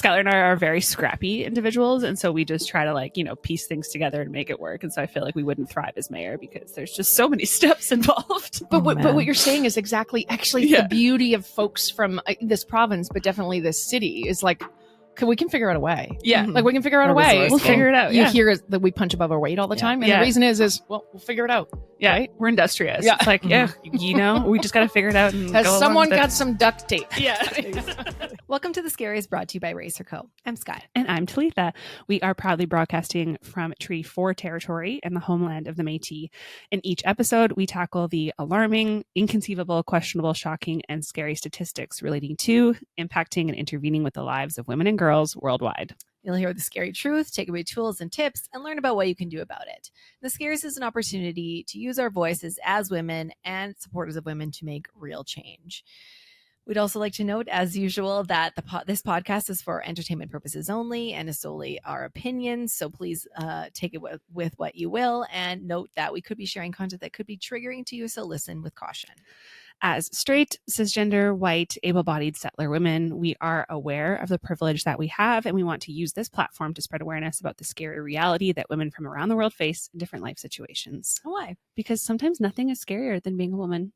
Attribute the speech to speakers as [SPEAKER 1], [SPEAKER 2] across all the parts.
[SPEAKER 1] Skylar and I are very scrappy individuals. And so we just try to like, piece things together and make it work. And so I feel like we wouldn't thrive as mayor because there's just so many steps involved.
[SPEAKER 2] But what you're saying is exactly actually the beauty of folks from this province, but definitely this city is like, we can figure out a way.
[SPEAKER 1] Yeah.
[SPEAKER 2] Like we can figure out a way.
[SPEAKER 1] We'll figure it out.
[SPEAKER 2] You hear that we punch above our weight all the time. And the reason is, well, we'll figure it out.
[SPEAKER 1] Yeah.
[SPEAKER 2] Right?
[SPEAKER 1] We're industrious. Yeah. It's like, we just got to figure it out. And
[SPEAKER 2] has someone got some duct tape?
[SPEAKER 1] Yeah.
[SPEAKER 3] Welcome to The Scary is brought to you by RaiseHER Co. I'm Sky.
[SPEAKER 1] And I'm Talitha. We are proudly broadcasting from Treaty 4 territory and the homeland of the Métis. In each episode, we tackle the alarming, inconceivable, questionable, shocking, and scary statistics relating to, impacting, and intervening with the lives of women and girls worldwide.
[SPEAKER 3] You'll hear the scary truth, take away tools and tips, and learn about what you can do about it. The Scaries is an opportunity to use our voices as women and supporters of women to make real change. We'd also like to note, as usual, that this podcast is for entertainment purposes only and is solely our opinions. So please take it with what you will, and note that we could be sharing content that could be triggering to you. So listen with caution.
[SPEAKER 1] As straight, cisgender, white, able-bodied settler women, we are aware of the privilege that we have, and we want to use this platform to spread awareness about the scary reality that women from around the world face in different life situations.
[SPEAKER 3] Why?
[SPEAKER 1] Because sometimes nothing is scarier than being a woman.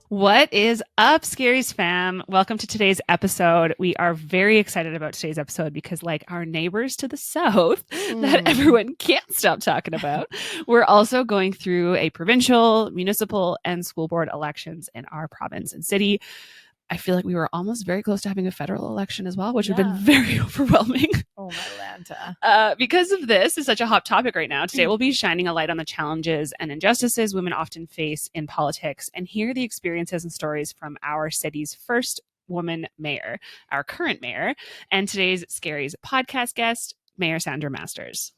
[SPEAKER 1] What is up, Scaries fam? Welcome to today's episode. We are very excited about today's episode because, like our neighbors to the south that everyone can't stop talking about, we're also going through a provincial, municipal, and school board elections in our province and city. I feel like we were almost very close to having a federal election as well, which would have been very overwhelming.
[SPEAKER 3] Oh, my Lanta.
[SPEAKER 1] Because of this is such a hot topic right now. Today we'll be shining a light on the challenges and injustices women often face in politics and hear the experiences and stories from our city's first woman mayor, our current mayor, and today's Scaries podcast guest, Mayor Sandra Masters.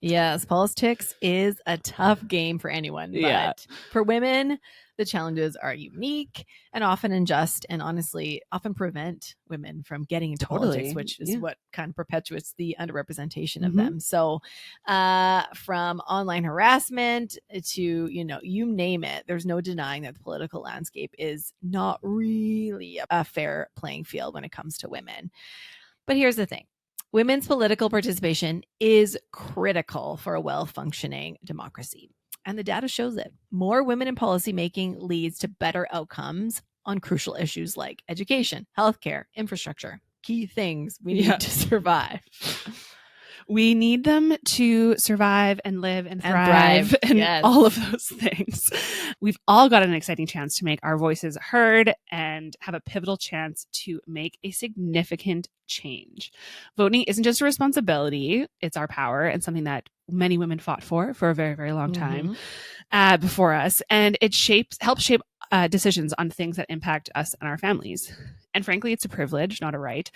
[SPEAKER 3] Yes, politics is a tough game for anyone, but for women, the challenges are unique and often unjust, and honestly often prevent women from getting into politics, which is what kind of perpetuates the underrepresentation of them. So from online harassment to, you name it, there's no denying that the political landscape is not really a fair playing field when it comes to women. But here's the thing. Women's political participation is critical for a well-functioning democracy. And the data shows it. More women in policymaking leads to better outcomes on crucial issues like education, healthcare, infrastructure, key things we need to survive.
[SPEAKER 1] We need them to survive and live and thrive and all of those things. We've all got an exciting chance to make our voices heard and have a pivotal chance to make a significant change. Voting isn't just a responsibility, it's our power and something that many women fought for a very, very long time before us. And it helps shape decisions on things that impact us and our families. And frankly, it's a privilege, not a right.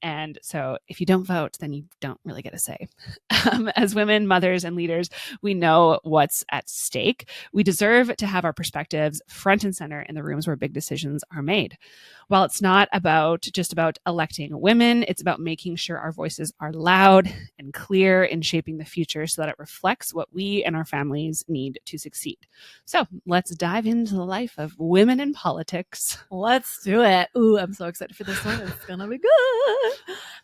[SPEAKER 1] And so if you don't vote, then you don't really get a say. As women, mothers, and leaders, we know what's at stake. We deserve to have our perspectives front and center in the rooms where big decisions are made. While it's not just about electing women, it's about making sure our voices are loud and clear in shaping the future so that it reflects what we and our families need to succeed. So let's dive into the life of women in politics.
[SPEAKER 3] Let's do it. Ooh, I'm so excited for this one. It's going to be good.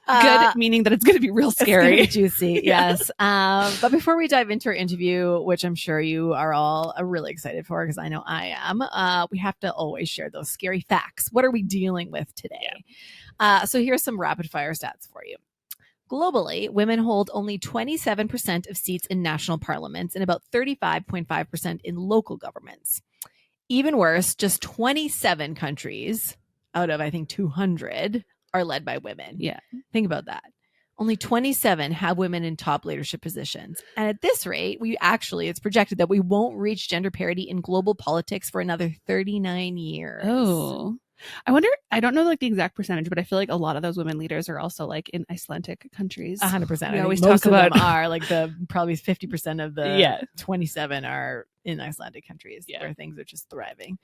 [SPEAKER 1] Good, meaning that it's going to be real scary.
[SPEAKER 3] It's gonna be juicy, yes. But before we dive into our interview, which I'm sure you are all really excited for, because I know I am, we have to always share those scary facts. What are we dealing with today? So here's some rapid fire stats for you. Globally, women hold only 27% of seats in national parliaments and about 35.5% in local governments. Even worse, just 27 countries out of, I think, 200 are led by women.
[SPEAKER 1] Yeah.
[SPEAKER 3] Think about that. Only 27 have women in top leadership positions. And at this rate, it's projected that we won't reach gender parity in global politics for another 39 years.
[SPEAKER 1] Oh. I wonder, I don't know like the exact percentage, but I feel like a lot of those women leaders are also like in Icelandic countries.
[SPEAKER 3] 100%.
[SPEAKER 1] We always
[SPEAKER 3] most
[SPEAKER 1] talk about
[SPEAKER 3] of them are like probably 50% of the 27 are in Icelandic countries where things are just thriving.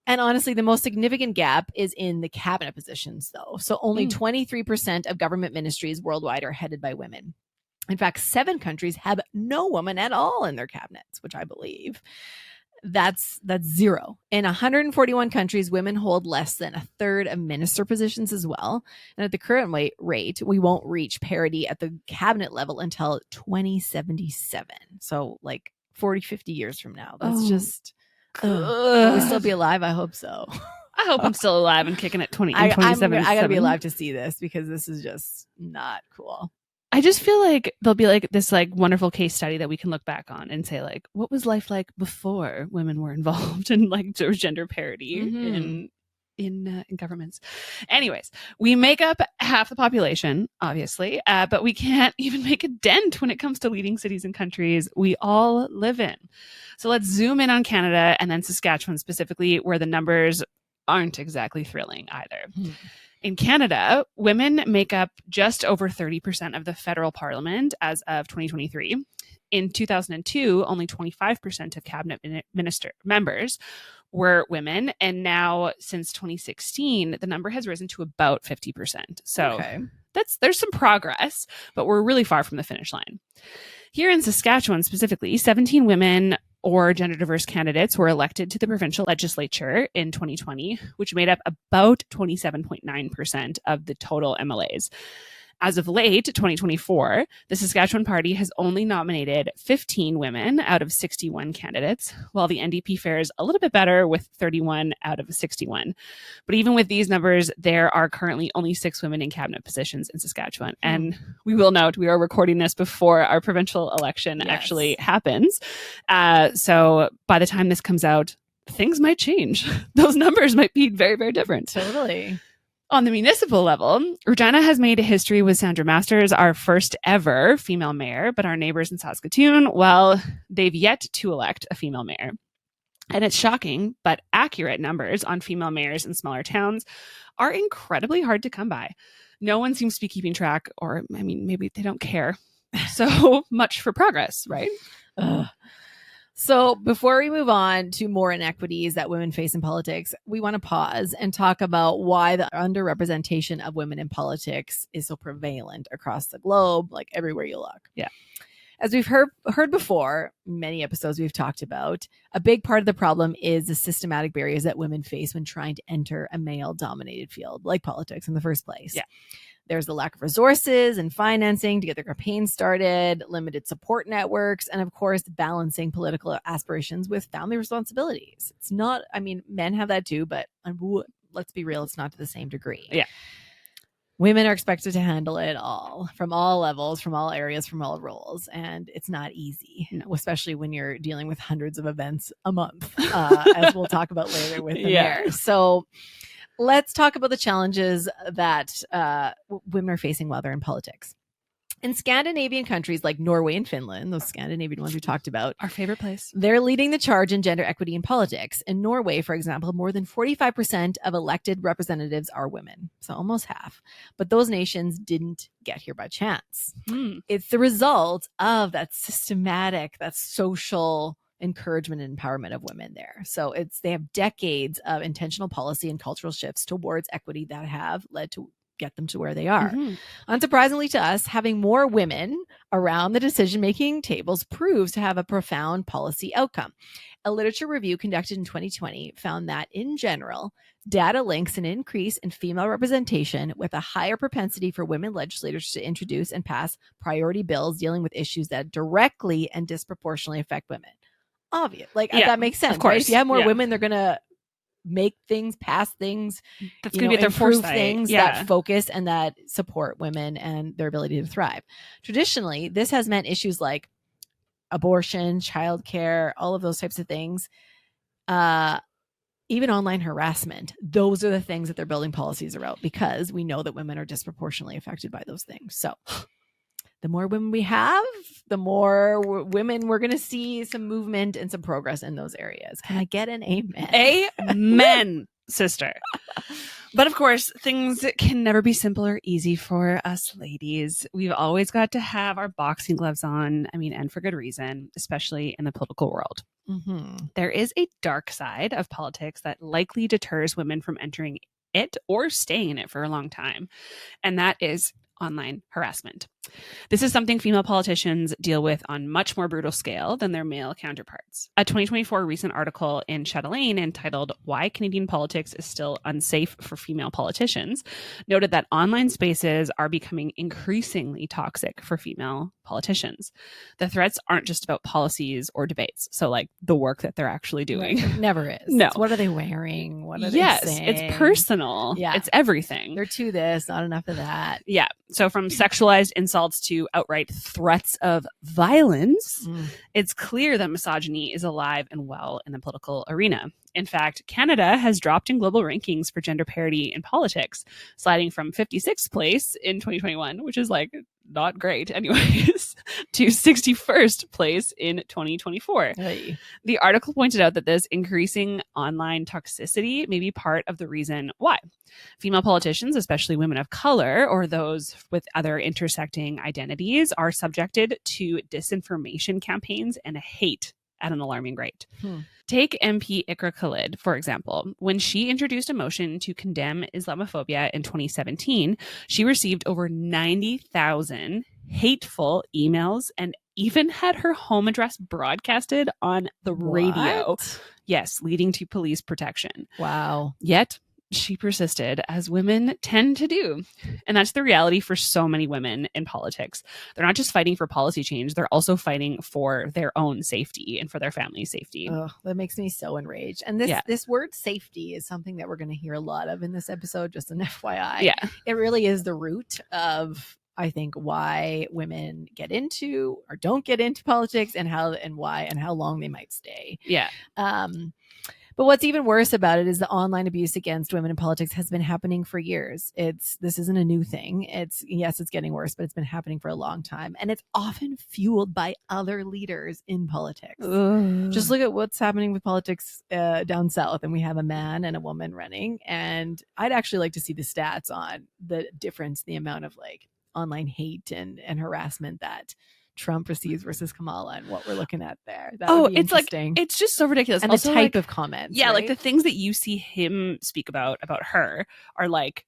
[SPEAKER 3] And honestly, the most significant gap is in the cabinet positions, though. So only 23% of government ministries worldwide are headed by women. In fact, 7 countries have no woman at all in their cabinets, which I believe. That's 0. In 141 countries, women hold less than a third of minister positions as well. And at the current rate, we won't reach parity at the cabinet level until 2077. So like 40, 50 years from now. That's just... will we still be alive? I hope so.
[SPEAKER 1] I hope I'm still alive and kicking at 2077.
[SPEAKER 3] I gotta be alive to see this because this is just not cool.
[SPEAKER 1] I just feel like there'll be like this like wonderful case study that we can look back on and say like, what was life like before women were involved in like gender parity in governments? Anyways, we make up half the population, obviously, but we can't even make a dent when it comes to leading cities and countries we all live in. So let's zoom in on Canada and then Saskatchewan specifically, where the numbers aren't exactly thrilling either. In Canada, women make up just over 30% of the federal parliament as of 2023. In 2002, only 25% of cabinet minister members were women. And now since 2016, the number has risen to about 50%. So there's some progress, but we're really far from the finish line. Here in Saskatchewan specifically, 17 women or gender diverse candidates were elected to the provincial legislature in 2020, which made up about 27.9% of the total MLAs. As of late, 2024, the Saskatchewan Party has only nominated 15 women out of 61 candidates, while the NDP fares a little bit better with 31 out of 61. But even with these numbers, there are currently only 6 women in cabinet positions in Saskatchewan. And we will note, we are recording this before our provincial election actually happens. So by the time this comes out, things might change. Those numbers might be very, very different.
[SPEAKER 3] Totally.
[SPEAKER 1] On the municipal level, Regina has made a history with Sandra Masters, our first ever female mayor, but our neighbors in Saskatoon, well, they've yet to elect a female mayor. And it's shocking, but accurate numbers on female mayors in smaller towns are incredibly hard to come by. No one seems to be keeping track, or, I mean, maybe they don't care so much for progress, right?
[SPEAKER 3] So before we move on to more inequities that women face in politics, we want to pause and talk about why the underrepresentation of women in politics is so prevalent across the globe, like everywhere you look.
[SPEAKER 1] Yeah.
[SPEAKER 3] As we've heard before, many episodes we've talked about, a big part of the problem is the systematic barriers that women face when trying to enter a male-dominated field like politics in the first place.
[SPEAKER 1] Yeah.
[SPEAKER 3] There's the lack of resources and financing to get their campaigns started, limited support networks, and of course, balancing political aspirations with family responsibilities. It's not, I mean, men have that too, but let's be real, it's not to the same degree.
[SPEAKER 1] Yeah.
[SPEAKER 3] Women are expected to handle it all from all levels, from all areas, from all roles. And it's not easy, especially when you're dealing with hundreds of events a month, as we'll talk about later with the mayor. So let's talk about the challenges that women are facing while they're in politics. In Scandinavian countries like Norway and Finland, those Scandinavian ones we talked about,
[SPEAKER 1] our favorite place,
[SPEAKER 3] they're leading the charge in gender equity in politics. In Norway, for example, more than 45% of elected representatives are women, so almost half. But those nations didn't get here by chance. It's the result of that systematic, that social encouragement and empowerment of women there. So they have decades of intentional policy and cultural shifts towards equity that have led to get them to where they are. Unsurprisingly to us, having more women around the decision-making tables proves to have a profound policy outcome. A literature review conducted in 2020 found that, in general, data links an increase in female representation with a higher propensity for women legislators to introduce and pass priority bills dealing with issues that directly and disproportionately affect women. Obvious. That makes sense.
[SPEAKER 1] Of course.
[SPEAKER 3] Right? If you have more women, they're going to make things, pass things,
[SPEAKER 1] that's going to be at their foresight.
[SPEAKER 3] Things that focus and that support women and their ability to thrive. Traditionally, this has meant issues like abortion, childcare, all of those types of things, even online harassment. Those are the things that they're building policies around because we know that women are disproportionately affected by those things. So the more women we have, the more women we're going to see some movement and some progress in those areas. Can I get an amen?
[SPEAKER 1] Amen, sister. But of course, things can never be simple or easy for us ladies. We've always got to have our boxing gloves on. I mean, and for good reason, especially in the political world. There is a dark side of politics that likely deters women from entering it or staying in it for a long time, and that is online harassment. This is something female politicians deal with on much more brutal scale than their male counterparts. A 2024 recent article in Chatelaine entitled "Why Canadian Politics is Still Unsafe for Female Politicians" noted that online spaces are becoming increasingly toxic for female politicians. The threats aren't just about policies or debates, so like the work that they're actually doing.
[SPEAKER 3] Right. It never is.
[SPEAKER 1] No.
[SPEAKER 3] It's what are they wearing? What are they saying?
[SPEAKER 1] It's personal.
[SPEAKER 3] Yeah.
[SPEAKER 1] It's everything.
[SPEAKER 3] They're to this, not enough of that.
[SPEAKER 1] Yeah. So from sexualized insults to outright threats of violence, it's clear that misogyny is alive and well in the political arena. In fact, Canada has dropped in global rankings for gender parity in politics, sliding from 56th place in 2021, which is like not great anyways, to 61st place in 2024.
[SPEAKER 3] Hey.
[SPEAKER 1] The article pointed out that this increasing online toxicity may be part of the reason why female politicians, especially women of color or those with other intersecting identities, are subjected to disinformation campaigns and hate at an alarming rate. Take MP Ikra Khalid, for example. When she introduced a motion to condemn Islamophobia in 2017, she received over 90,000 hateful emails and even had her home address broadcasted on the radio. Yes, leading to police protection.
[SPEAKER 3] Wow.
[SPEAKER 1] Yet, she persisted, as women tend to do. And that's the reality for so many women in politics. They're not just fighting for policy change, they're also fighting for their own safety and for their family's safety.
[SPEAKER 3] Oh, that makes me so enraged. And this word safety is something that we're going to hear a lot of in this episode, just an FYI.
[SPEAKER 1] Yeah.
[SPEAKER 3] It really is the root of, I think, why women get into or don't get into politics and how and why and how long they might stay.
[SPEAKER 1] Yeah.
[SPEAKER 3] But what's even worse about it is the online abuse against women in politics has been happening for years. This isn't a new thing. It's getting worse, but it's been happening for a long time. And it's often fueled by other leaders in politics.
[SPEAKER 1] Ugh.
[SPEAKER 3] Just look at what's happening with politics down south. And we have a man and a woman running. And I'd actually like to see the stats on the difference, the amount of like online hate and harassment that Trump receives versus Kamala and what we're looking at there. That would be
[SPEAKER 1] it's like,
[SPEAKER 3] interesting.
[SPEAKER 1] it's just so ridiculous.
[SPEAKER 3] And
[SPEAKER 1] also,
[SPEAKER 3] the type
[SPEAKER 1] like,
[SPEAKER 3] of comments.
[SPEAKER 1] Yeah,
[SPEAKER 3] right?
[SPEAKER 1] like the things that you see him speak about her are like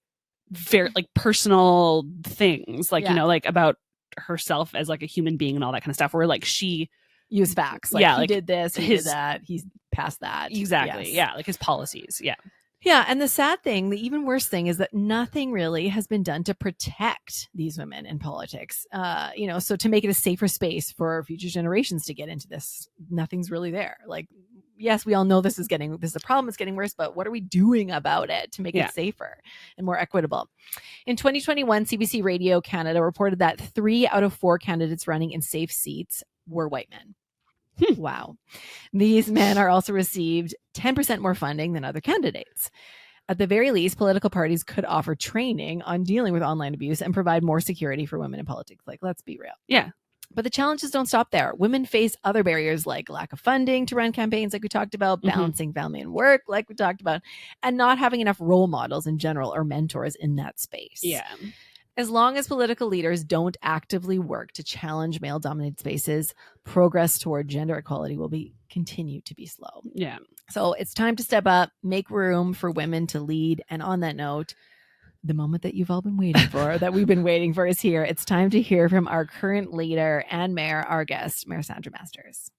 [SPEAKER 1] very like personal things, like, you know, like about herself as like a human being and all that kind of stuff, where like she
[SPEAKER 3] use facts. Like, he did this, he did that, he's past that.
[SPEAKER 1] Exactly.
[SPEAKER 3] Yes.
[SPEAKER 1] Yeah, like his policies. Yeah.
[SPEAKER 3] Yeah. And the sad thing, the even worse thing is that nothing really has been done to protect these women in politics. So to make it a safer space for future generations to get into this, nothing's really there. Like, yes, we all know this is a problem, it's getting worse, but what are we doing about it to make it safer and more equitable? In 2021, CBC Radio Canada reported that 3 out of 4 candidates running in safe seats were white men. Wow. These men are also received 10% more funding than other candidates. At the very least, political parties could offer training on dealing with online abuse and provide more security for women in politics. Like, let's be real.
[SPEAKER 1] Yeah.
[SPEAKER 3] But the challenges don't stop there. Women face other barriers like lack of funding to run campaigns, like we talked about, balancing family and work, like we talked about, and not having enough role models in general or mentors in that space.
[SPEAKER 1] Yeah.
[SPEAKER 3] As long as political leaders don't actively work to challenge male-dominated spaces, progress toward gender equality will continue to be slow.
[SPEAKER 1] Yeah.
[SPEAKER 3] So it's time to step up, make room for women to lead. And on that note, the moment that you've all been waiting for, that we've been waiting for, is here. It's time to hear from our current leader and mayor, our guest, Mayor Sandra Masters.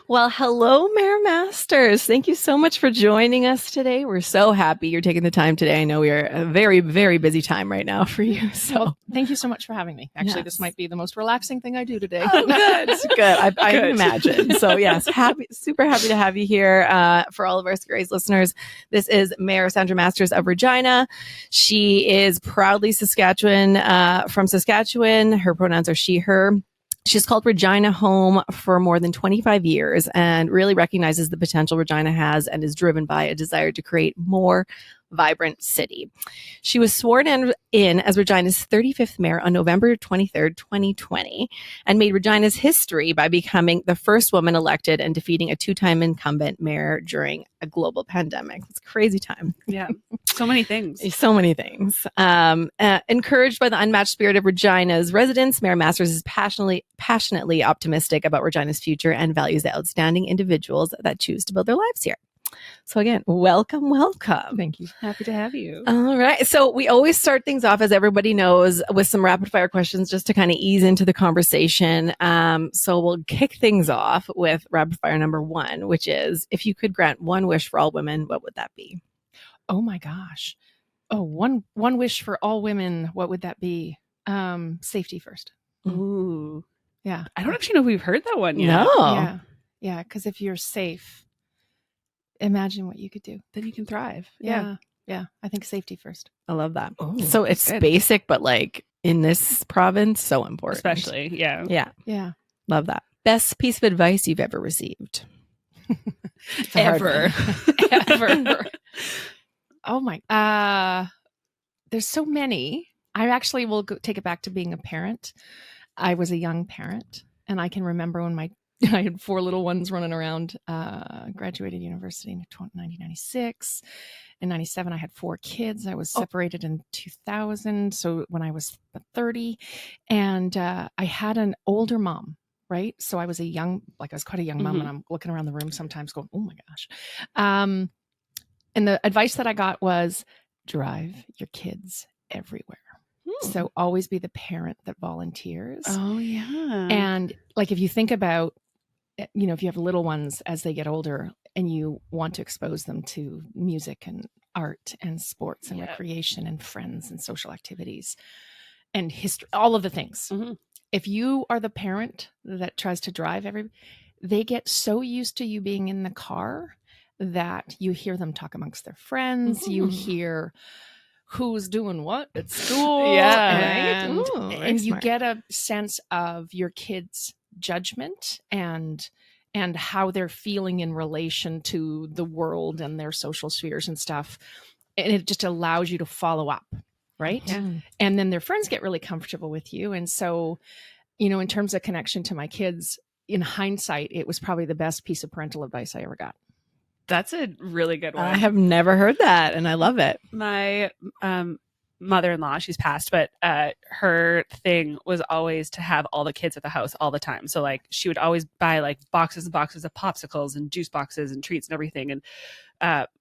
[SPEAKER 3] Well, hello, Mayor Masters. Thank you so much for joining us today. We're so happy you're taking the time today. I know we are a very, very busy time right now for you. So
[SPEAKER 2] thank you so much for having me. Actually, This might be the most relaxing thing I do today.
[SPEAKER 3] Oh, good. I can imagine. So yes, super happy to have you here. For all of our Grace listeners, this is Mayor Sandra Masters of Regina. She is proudly Saskatchewan, from Saskatchewan. Her pronouns are she, her. She's called Regina home for more than 25 years and really recognizes the potential Regina has and is driven by a desire to create more vibrant city. She was sworn in as Regina's 35th mayor on November 23rd, 2020, and made Regina's history by becoming the first woman elected and defeating a 2-time incumbent mayor during a global pandemic. It's a crazy time.
[SPEAKER 1] Yeah. So many things.
[SPEAKER 3] So many things. Encouraged by the unmatched spirit of Regina's residents, Mayor Masters is passionately optimistic about Regina's future and values the outstanding individuals that choose to build their lives here. So again, welcome.
[SPEAKER 2] Thank you.
[SPEAKER 1] Happy to have you.
[SPEAKER 3] All right. So we always start things off, as everybody knows, with some rapid fire questions just to kind of ease into the conversation. So we'll kick things off with rapid fire number 1, which is, if you could grant one wish for all women, what would that be?
[SPEAKER 2] Oh my gosh. Oh, one wish for all women. What would that be? Safety first.
[SPEAKER 1] Ooh.
[SPEAKER 2] Yeah.
[SPEAKER 1] I don't actually know if we've heard that one yet.
[SPEAKER 3] No.
[SPEAKER 2] Yeah. Because if you're safe, imagine what you could do.
[SPEAKER 1] Then you can thrive.
[SPEAKER 2] Yeah. I think safety first.
[SPEAKER 3] I love that.
[SPEAKER 1] Oh,
[SPEAKER 3] so it's
[SPEAKER 1] good.
[SPEAKER 3] basic, but like in this province, so important.
[SPEAKER 1] Especially. Yeah.
[SPEAKER 3] Love that. Best piece of advice you've ever received?
[SPEAKER 1] Ever.
[SPEAKER 2] Oh my. There's so many. I actually will take it back to being a parent. I was a young parent, and I can remember when I had 4 little ones running around, graduated university in 1996. In 97, I had 4 kids. I was separated in 2000. So when I was 30, and I had an older mom, right? So I was I was quite a young mom, and I'm looking around the room sometimes going, oh my gosh. And the advice that I got was drive your kids everywhere. So always be the parent that volunteers.
[SPEAKER 1] Oh, yeah.
[SPEAKER 2] And like, if you think about, if you have little ones as they get older and you want to expose them to music and art and sports and recreation and friends and social activities and history, all of the things. If you are the parent that tries to drive they get so used to you being in the car that you hear them talk amongst their friends. You hear who's doing what at school. And you get a sense of your kids' judgment and how they're feeling in relation to the world and their social spheres and stuff. And it just allows you to follow up, right?
[SPEAKER 3] Yeah.
[SPEAKER 2] And then their friends get really comfortable with you. And so, in terms of connection to my kids, in hindsight, it was probably the best piece of parental advice I ever got.
[SPEAKER 1] That's a really good one.
[SPEAKER 3] I have never heard that, and I love it.
[SPEAKER 1] My mother-in-law, she's passed, but her thing was always to have all the kids at the house all the time. So like she would always buy like boxes and boxes of popsicles and juice boxes and treats and everything. And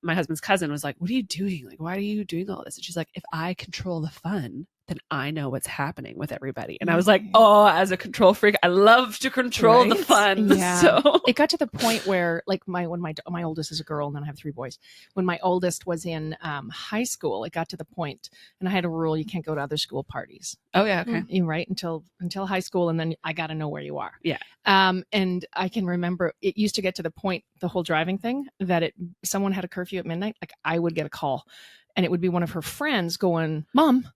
[SPEAKER 1] my husband's cousin was like, what are you doing? Like, why are you doing all this? And she's like, if I control the fun, then I know what's happening with everybody. And I was like, oh, as a control freak, I love to control the fun.
[SPEAKER 2] Yeah.
[SPEAKER 1] So
[SPEAKER 2] it got to the point where, like, when my oldest is a girl, and then I have 3 boys. When my oldest was in high school, it got to the point, and I had a rule: you can't go to other school parties.
[SPEAKER 1] Oh yeah, okay,
[SPEAKER 2] right until high school, and then I got to know where you are.
[SPEAKER 1] Yeah.
[SPEAKER 2] And I can remember it used to get to the point, the whole driving thing, that someone had a curfew at midnight. Like, I would get a call. And it would be one of her friends going, Mom,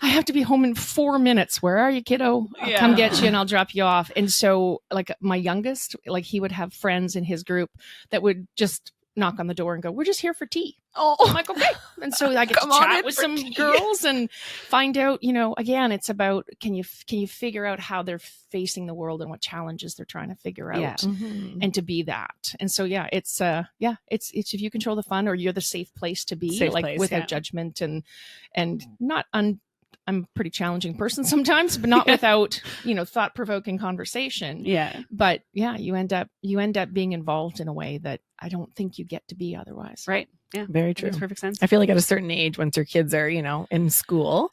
[SPEAKER 2] I have to be home in 4 minutes. Where are you, kiddo? I'll come get you and I'll drop you off. And so, like, my youngest, like, he would have friends in his group that would just knock on the door and go, we're just here for tea. Oh, I'm like, okay. And so I get to chat with some girls and find out, again, it's about, can you figure out how they're facing the world and what challenges they're trying to figure out, and to be that. And so, it's if you control the fun, or you're the safe place to be, without judgment and not I'm a pretty challenging person sometimes, but not without, thought-provoking conversation.
[SPEAKER 1] Yeah.
[SPEAKER 2] But you end up being involved in a way that I don't think you get to be otherwise.
[SPEAKER 1] Right. Yeah.
[SPEAKER 3] Very true.
[SPEAKER 1] Makes perfect sense.
[SPEAKER 3] I feel like at a certain age, once your kids are, in school,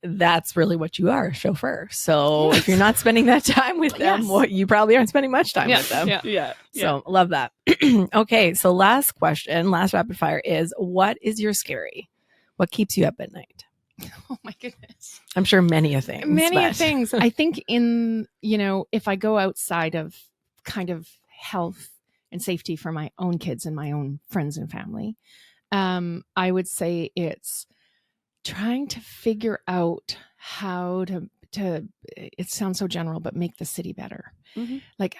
[SPEAKER 3] that's really what you are, a chauffeur. So if you're not spending that time with them, you probably aren't spending much time with them.
[SPEAKER 1] Yeah.
[SPEAKER 3] So love that. Okay. So last question, last rapid fire is, what is your scary? What keeps you up at night?
[SPEAKER 2] Oh my goodness.
[SPEAKER 3] I'm sure many a things.
[SPEAKER 2] I think if I go outside of kind of health and safety for my own kids and my own friends and family, I would say it's trying to figure out how to it sounds so general, but make the city better. Like,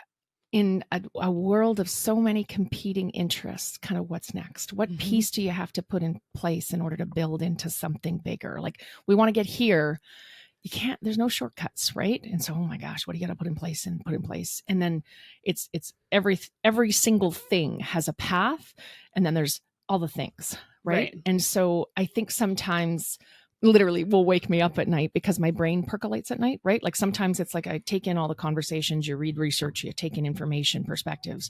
[SPEAKER 2] in a world of so many competing interests, kind of what's next? What piece do you have to put in place in order to build into something bigger? Like, we want to get here. You can't, there's no shortcuts, right? And so, oh my gosh, what do you got to put in place? And then it's every single thing has a path. And then there's all the things, right? And so I think sometimes literally will wake me up at night because my brain percolates at night, right? Like sometimes it's like I take in all the conversations, you read research, you take in information, perspectives,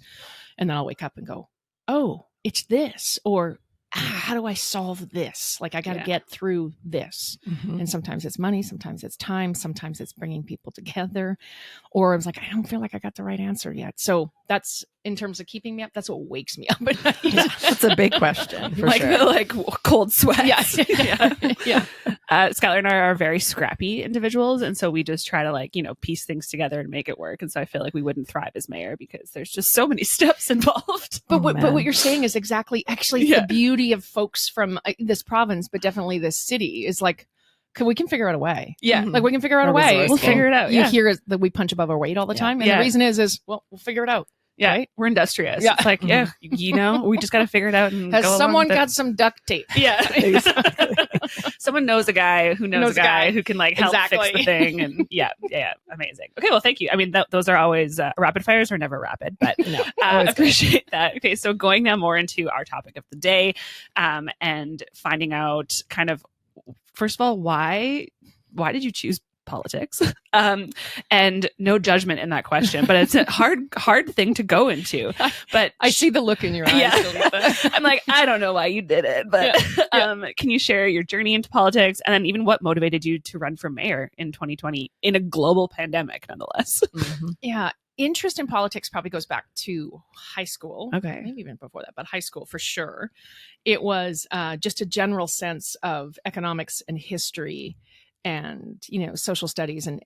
[SPEAKER 2] and then I'll wake up and go, oh, it's this, or how do I solve this? Like I got to get through this. And sometimes it's money, sometimes it's time, sometimes it's bringing people together, or I was like, I don't feel like I got the right answer yet. So that's, in terms of keeping me up, that's what wakes me up at night.
[SPEAKER 3] That's a big question. For
[SPEAKER 1] like
[SPEAKER 3] sure.
[SPEAKER 1] the like cold sweats.
[SPEAKER 2] Yeah.
[SPEAKER 1] Skylar and I are very scrappy individuals, and so we just try to like piece things together and make it work. And so I feel like we wouldn't thrive as mayor because there's just so many steps involved.
[SPEAKER 2] But what you're saying is exactly actually the beauty of folks from this province, but definitely this city is like, we can figure out a way.
[SPEAKER 1] Yeah.
[SPEAKER 2] Like we can figure out a way.
[SPEAKER 1] We'll figure it out.
[SPEAKER 2] You hear that we punch above our weight all the time. And the reason is, well, we'll figure it out.
[SPEAKER 1] Yeah.
[SPEAKER 2] Right?
[SPEAKER 1] We're industrious. Yeah. It's like, we just got to figure it out. And
[SPEAKER 2] has someone got some duct tape?
[SPEAKER 1] Yeah. Someone knows a guy who knows a guy who can like help fix the thing. And yeah. Amazing. Okay. Well, thank you. I mean, those are always rapid fires are never rapid, but appreciate that. Okay. So going now more into our topic of the day, and finding out kind of, first of all, why did you choose politics? And no judgment in that question, but it's a hard thing to go into. But
[SPEAKER 2] I see the look in your eyes.
[SPEAKER 1] Yeah. I'm like, I don't know why you did it, but can you share your journey into politics, and then even what motivated you to run for mayor in 2020 in a global pandemic, nonetheless?
[SPEAKER 2] Yeah. Interest in politics probably goes back to high school.
[SPEAKER 1] Okay.
[SPEAKER 2] Maybe even before that, but high school for sure. It was just a general sense of economics and history and, social studies and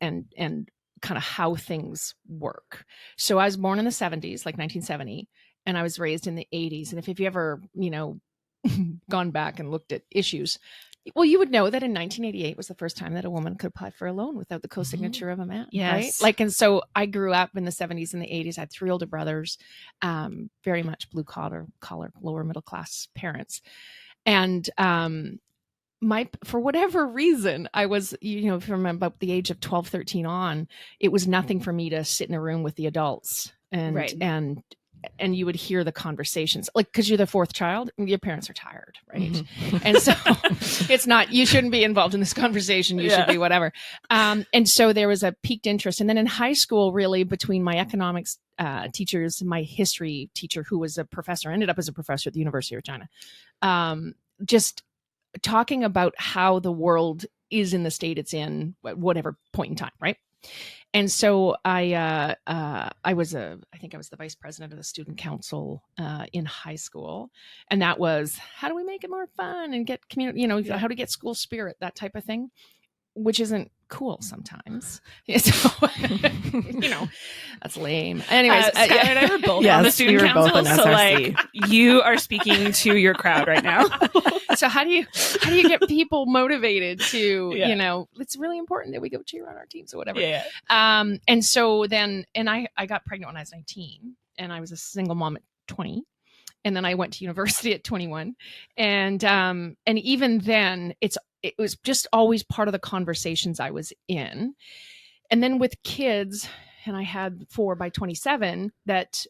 [SPEAKER 2] kind of how things work. So I was born in the 70s, like 1970, and I was raised in the 80s. And if you ever, gone back and looked at issues, well, you would know that in 1988 was the first time that a woman could apply for a loan without the co-signature of a man.
[SPEAKER 1] Yes.
[SPEAKER 2] Right? And so I grew up in the 70s and the 80s. I had 3 older brothers, very much blue collar, lower middle class parents. And, for whatever reason, I was, from about the age of 12, 13 on, it was nothing for me to sit in a room with the adults and you would hear the conversations, like, because you're the 4th child, your parents are tired, right? And so it's not, you shouldn't be involved in this conversation. You should be whatever. And so there was a piqued interest. And then in high school, really, between my economics teachers, my history teacher, who was a professor, ended up as a professor at the University of Regina, just talking about how the world is in the state it's in, whatever point in time, right? And so I think I was the vice president of the student council in high school, and that was, how do we make it more fun and get community, how to get school spirit, that type of thing, which isn't cool sometimes. So, that's lame. Anyways,
[SPEAKER 1] Skylar and I were both on the student council, so like you are speaking to your crowd right now.
[SPEAKER 2] So how do you get people motivated to, it's really important that we go cheer on our teams or whatever.
[SPEAKER 1] Yeah.
[SPEAKER 2] And so then, I got pregnant when I was 19, and I was a single mom at 20. And then I went to university at 21. And even then it was just always part of the conversations I was in. And then with kids, and I had 4 by 27, that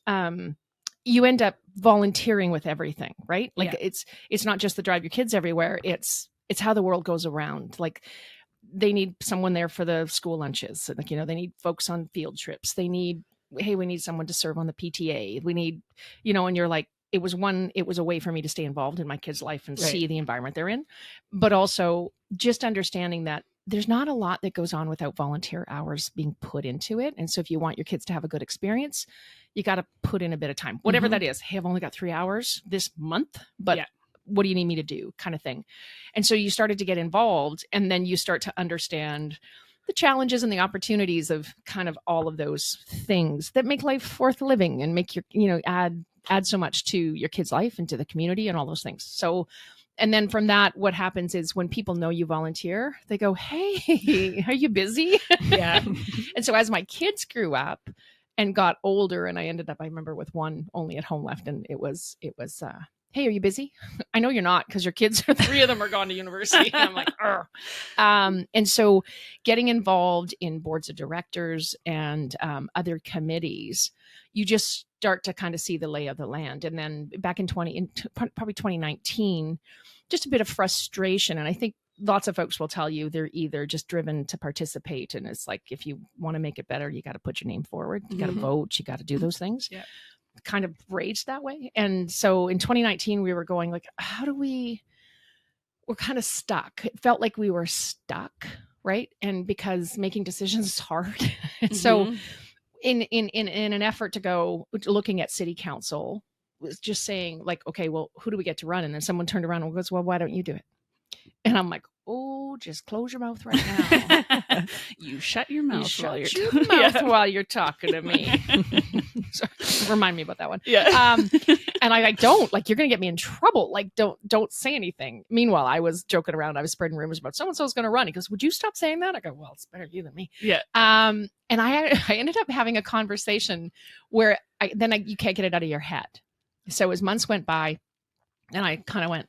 [SPEAKER 2] you end up volunteering with everything, right? Like it's not just the drive your kids everywhere. It's how the world goes around. Like they need someone there for the school lunches. Like, they need folks on field trips. They need, hey, we need someone to serve on the PTA. We need, and you're like, it was a way for me to stay involved in my kids' life and see the environment they're in, but also just understanding that there's not a lot that goes on without volunteer hours being put into it. And so if you want your kids to have a good experience, you got to put in a bit of time, whatever that is. Hey, I've only got 3 hours this month, but what do you need me to do, kind of thing. And so you started to get involved, and then you start to understand the challenges and the opportunities of kind of all of those things that make life worth living and make your, add so much to your kid's life and to the community and all those things. So, and then from that, what happens is when people know you volunteer, they go, hey, are you busy?
[SPEAKER 1] Yeah.
[SPEAKER 2] And so as my kids grew up and got older, and I ended up, I remember with one only at home left, and it was, hey, are you busy? I know you're not, because your kids, 3 of them are gone to university. And I'm like, and so getting involved in boards of directors and other committees, you just start to kind of see the lay of the land. And then back in probably 2019, just a bit of frustration. And I think lots of folks will tell you they're either just driven to participate. And it's like, if you want to make it better, you got to put your name forward. You got to vote. You got to do those things. Yeah. Kind of raged that way. And so in 2019, we were going like, we're kind of stuck. It felt like we were stuck. Right. And because making decisions is hard. And so in an effort to go looking at city council, was just saying like, okay, well, who do we get to run? And then someone turned around and goes, well, why don't you do it? And I'm like, oh, just close your mouth right now.
[SPEAKER 1] You shut your mouth
[SPEAKER 2] while you're talking to me. So, remind me about that one.
[SPEAKER 1] Yeah.
[SPEAKER 2] And I don't like, you're going to get me in trouble. Like, don't say anything. Meanwhile, I was joking around. I was spreading rumors about so-and-so's going to run. He goes, would you stop saying that? I go, well, it's better you than me.
[SPEAKER 1] Yeah.
[SPEAKER 2] And I ended up having a conversation where you can't get it out of your head. So as months went by and I kind of went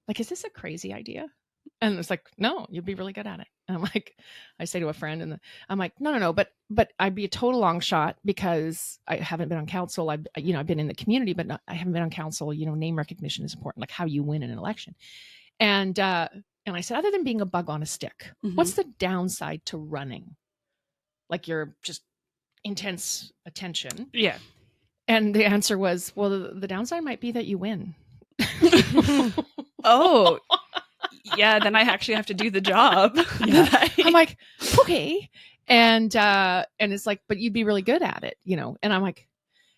[SPEAKER 2] like, is this a crazy idea? And it's like, no, you'd be really good at it. And I'm like, I say to a friend and I'm like, no, but I'd be a total long shot because I haven't been on council. I've been in the community, but I haven't been on council. Name recognition is important, like how you win in an election. And I said, other than being a bug on a stick, what's the downside to running? Like you're just intense attention.
[SPEAKER 1] Yeah.
[SPEAKER 2] And the answer was, well, the downside might be that you win.
[SPEAKER 1] Oh, yeah. Then I actually have to do the job.
[SPEAKER 2] Yeah. I'm like, okay. And it's like, but you'd be really good at it, And I'm like,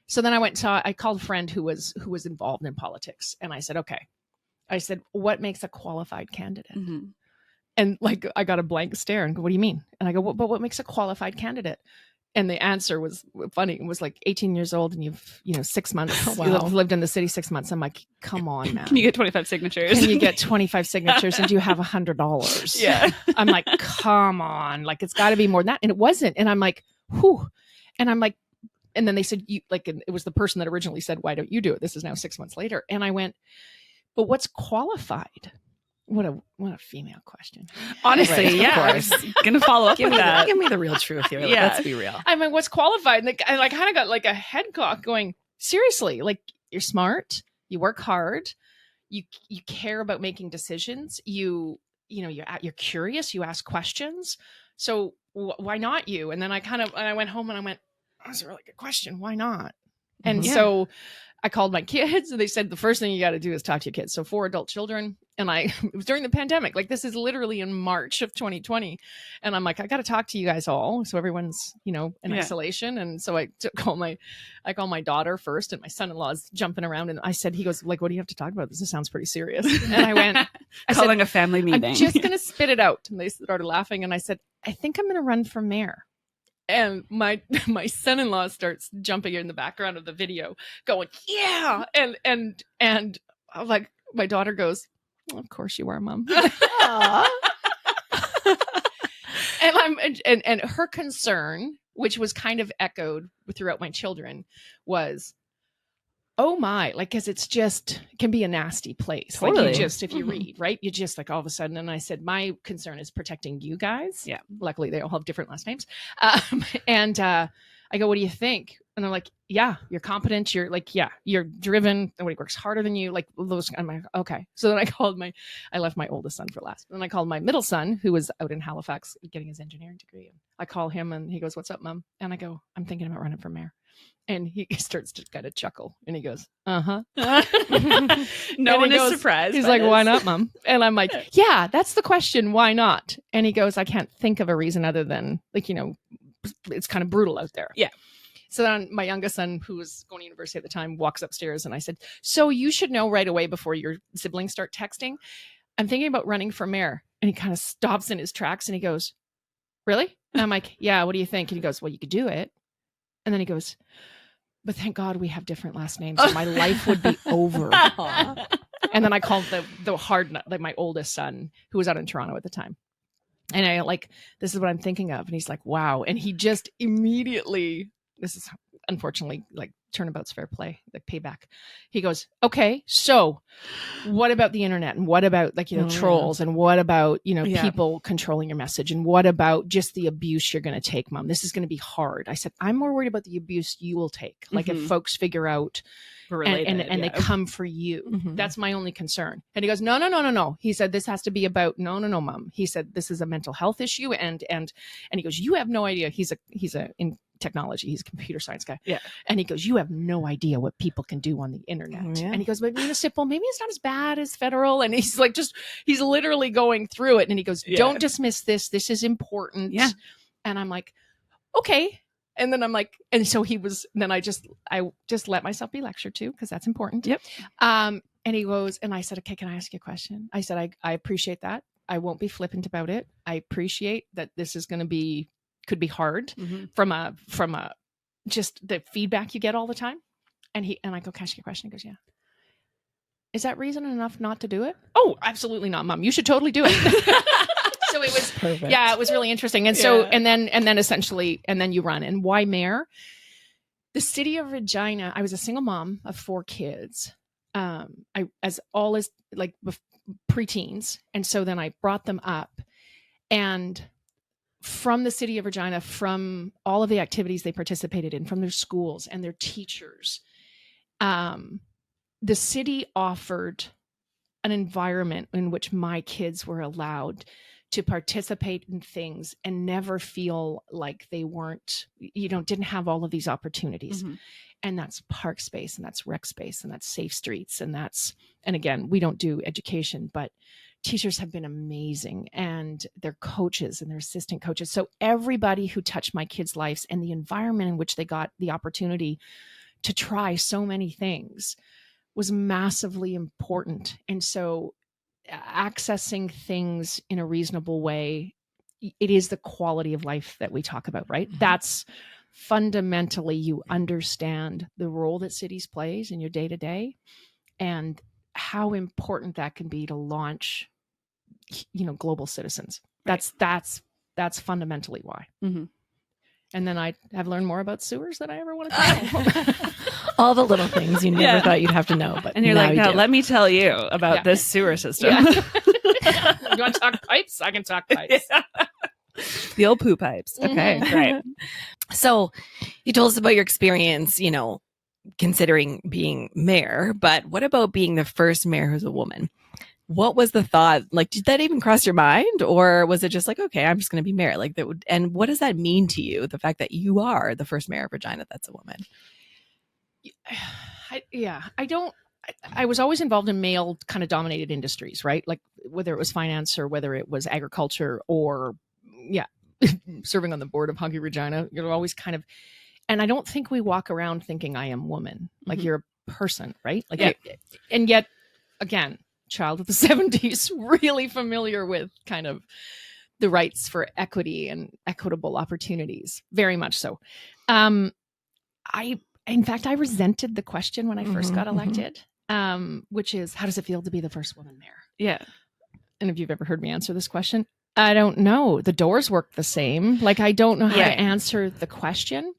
[SPEAKER 2] so then I called a friend who was involved in politics. And I said, okay. I said, what makes a qualified candidate? And like, I got a blank stare and go, what do you mean? And I go, but what makes a qualified candidate? And the answer was funny. It was like 18 years old and you've, 6 months, you've lived in the city 6 months. I'm like, come on, man.
[SPEAKER 1] Can you get 25 signatures?
[SPEAKER 2] Can you get 25 signatures and do you have $100?
[SPEAKER 1] Yeah.
[SPEAKER 2] I'm like, come on. Like, it's got to be more than that. And it wasn't. And I'm like, whew. And I'm like, and then they said, it was the person that originally said, why don't you do it? This is now 6 months later. And I went, but what's qualified? What a female question.
[SPEAKER 1] Honestly, right, yeah. I was gonna follow up with that.
[SPEAKER 3] Give me the real truth here. Yeah. Let's be real.
[SPEAKER 2] I mean, what's qualified? And I kind of got like a head cock going, seriously, like you're smart, you work hard, you care about making decisions, you're curious, you ask questions. So why not you? And then I went home and I went, that's a really good question. Why not? And so I called my kids and they said, the first thing you got to do is talk to your kids. So 4 adult children. And it was during the pandemic. Like this is literally in March of 2020. And I'm like, I got to talk to you guys all. So everyone's, in isolation. And so I call my daughter first and my son-in-law is jumping around. And he goes like, what do you have to talk about? This sounds pretty serious. And I
[SPEAKER 1] calling a family meeting.
[SPEAKER 2] I'm just going to spit it out. And they started laughing. And I said, I think I'm going to run for mayor. And my son-in-law starts jumping in the background of the video going, yeah. And I'm like, my daughter goes, well, of course you are, Mom. and her concern, which was kind of echoed throughout my children, was, oh my, like, because it can be a nasty place.
[SPEAKER 1] Totally.
[SPEAKER 2] Like if you read, right? You just like all of a sudden, and I said, my concern is protecting you guys. Yeah. Luckily they all have different last names. And I go, what do you think? And they're like, yeah, you're competent. You're like, yeah, you're driven. Nobody works harder than you. Like those. I'm like, okay. So then I left my oldest son for last. And then I called my middle son, who was out in Halifax getting his engineering degree. And I call him and he goes, what's up, Mom? And I go, I'm thinking about running for mayor. And he starts to kind of chuckle and he goes, uh-huh.
[SPEAKER 1] No one is surprised.
[SPEAKER 2] He's like, why not, Mom? And I'm like, yeah, that's the question. Why not? And he goes, I can't think of a reason other than like, it's kind of brutal out there.
[SPEAKER 1] Yeah.
[SPEAKER 2] So then my youngest son, who was going to university at the time, walks upstairs and I said, so you should know right away before your siblings start texting, I'm thinking about running for mayor. And he kind of stops in his tracks and he goes, really? And I'm like, yeah, what do you think? And he goes, well, you could do it. And then he goes, but thank God we have different last names. So my life would be over. And then I called the hard nut, like my oldest son, who was out in Toronto at the time. And I like, this is what I'm thinking of. And he's like, wow. And he just immediately, this is unfortunately like turnabout's fair play, like payback. He goes, okay, so what about the internet? And what about like, trolls? And what about, people controlling your message? And what about just the abuse you're going to take, Mom? This is going to be hard. I said, I'm more worried about the abuse you will take. Like if folks figure out and they come for you, that's my only concern. And he goes, no. He said, this has to be about, no, Mom. He said, this is a mental health issue. And he goes, you have no idea. He's in technology. He's a computer science guy. Yeah. And he goes, you have no idea what people can do on the internet. Yeah. And he goes, but municipal, maybe it's not as bad as federal. And he's like, he's literally going through it. And he goes, don't dismiss this. This is important. Yeah. And I'm like, okay. And then I'm like, and so I just let myself be lectured too, because that's important. Yep. And he goes, and I said, okay, can I ask you a question? I said, I appreciate that. I won't be flippant about it. I appreciate that this is could be hard from a just the feedback you get all the time. And I go, can I ask you a question? He goes, yeah. Is that reason enough not to do it? Oh, absolutely not, Mom. You should totally do it. So it was perfect. Yeah, it was really interesting. And so and then essentially you run. And why mayor? The city of Regina, I was a single mom of 4 kids. As preteens. And so then I brought them up, and from the city of Regina, from all of the activities they participated in, from their schools and their teachers, the city offered an environment in which my kids were allowed to participate in things and never feel like they weren't, didn't have all of these opportunities. And that's park space, and that's rec space, and that's safe streets. And again, we don't do education, but teachers have been amazing, and their coaches and their assistant coaches. So everybody who touched my kids' lives and the environment in which they got the opportunity to try so many things was massively important. And so accessing things in a reasonable way, it is the quality of life that we talk about, right? That's fundamentally, you understand the role that cities plays in your day-to-day and how important that can be to launch global citizens. Right. That's fundamentally why. And then I have learned more about sewers than I ever want to tell.
[SPEAKER 3] All the little things you never thought you'd have to know. But
[SPEAKER 1] and you're like, no, let me tell you about this sewer system. Yeah.
[SPEAKER 2] You want to talk pipes? I can talk pipes.
[SPEAKER 1] Yeah. The old poo pipes. Okay, great.
[SPEAKER 3] So you told us about your experience, considering being mayor, but what about being the first mayor who's a woman? What was the thought? Like, did that even cross your mind? Or was it just like, okay, I'm just going to be mayor? Like that and what does that mean to you? The fact that you are the first mayor of Regina that's a woman?
[SPEAKER 2] I was always involved in male kind of dominated industries, right? Like whether it was finance or whether it was agriculture or serving on the board of Hungry Regina, you're always kind of, and I don't think we walk around thinking I am woman, like you're a person, right? Like, and yet again, child of the 70s, really familiar with kind of the rights for equity and equitable opportunities, very much so. In fact, I resented the question when I first got elected, which is, how does it feel to be the first woman mayor?
[SPEAKER 1] Yeah.
[SPEAKER 2] And if you've ever heard me answer this question, I don't know. The doors work the same. Like, I don't know how to answer the question.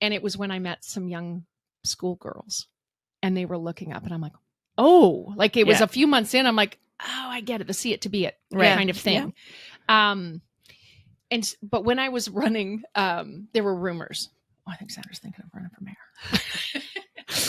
[SPEAKER 2] And it was when I met some young schoolgirls and they were looking up and I'm like, oh, like it was a few months in. I'm like, oh, I get it. The see it to be it kind of thing. Yeah. But when I was running, there were rumors. Oh, I think Sandra's thinking of running for mayor.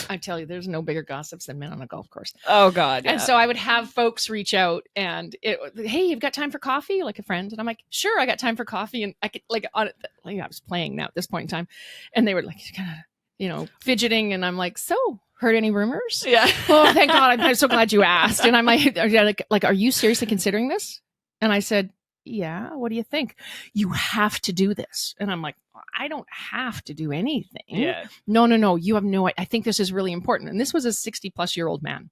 [SPEAKER 2] I tell you, there's no bigger gossips than men on a golf course.
[SPEAKER 1] Oh God. Yeah.
[SPEAKER 2] And so I would have folks reach out and hey, you've got time for coffee? Like a friend. And I'm like, sure, I got time for coffee. And I could I was playing now at this point in time. And they were like, kind of, fidgeting. And I'm like, so heard any rumors?
[SPEAKER 1] Yeah.
[SPEAKER 2] Oh, thank God. I'm so glad you asked. And I'm like, are you seriously considering this? And I said, yeah. What do you think? You have to do this. And I'm like, I don't have to do anything.
[SPEAKER 1] Yeah.
[SPEAKER 2] No. You have no, I think this is really important. And this was a 60-plus-year-old man.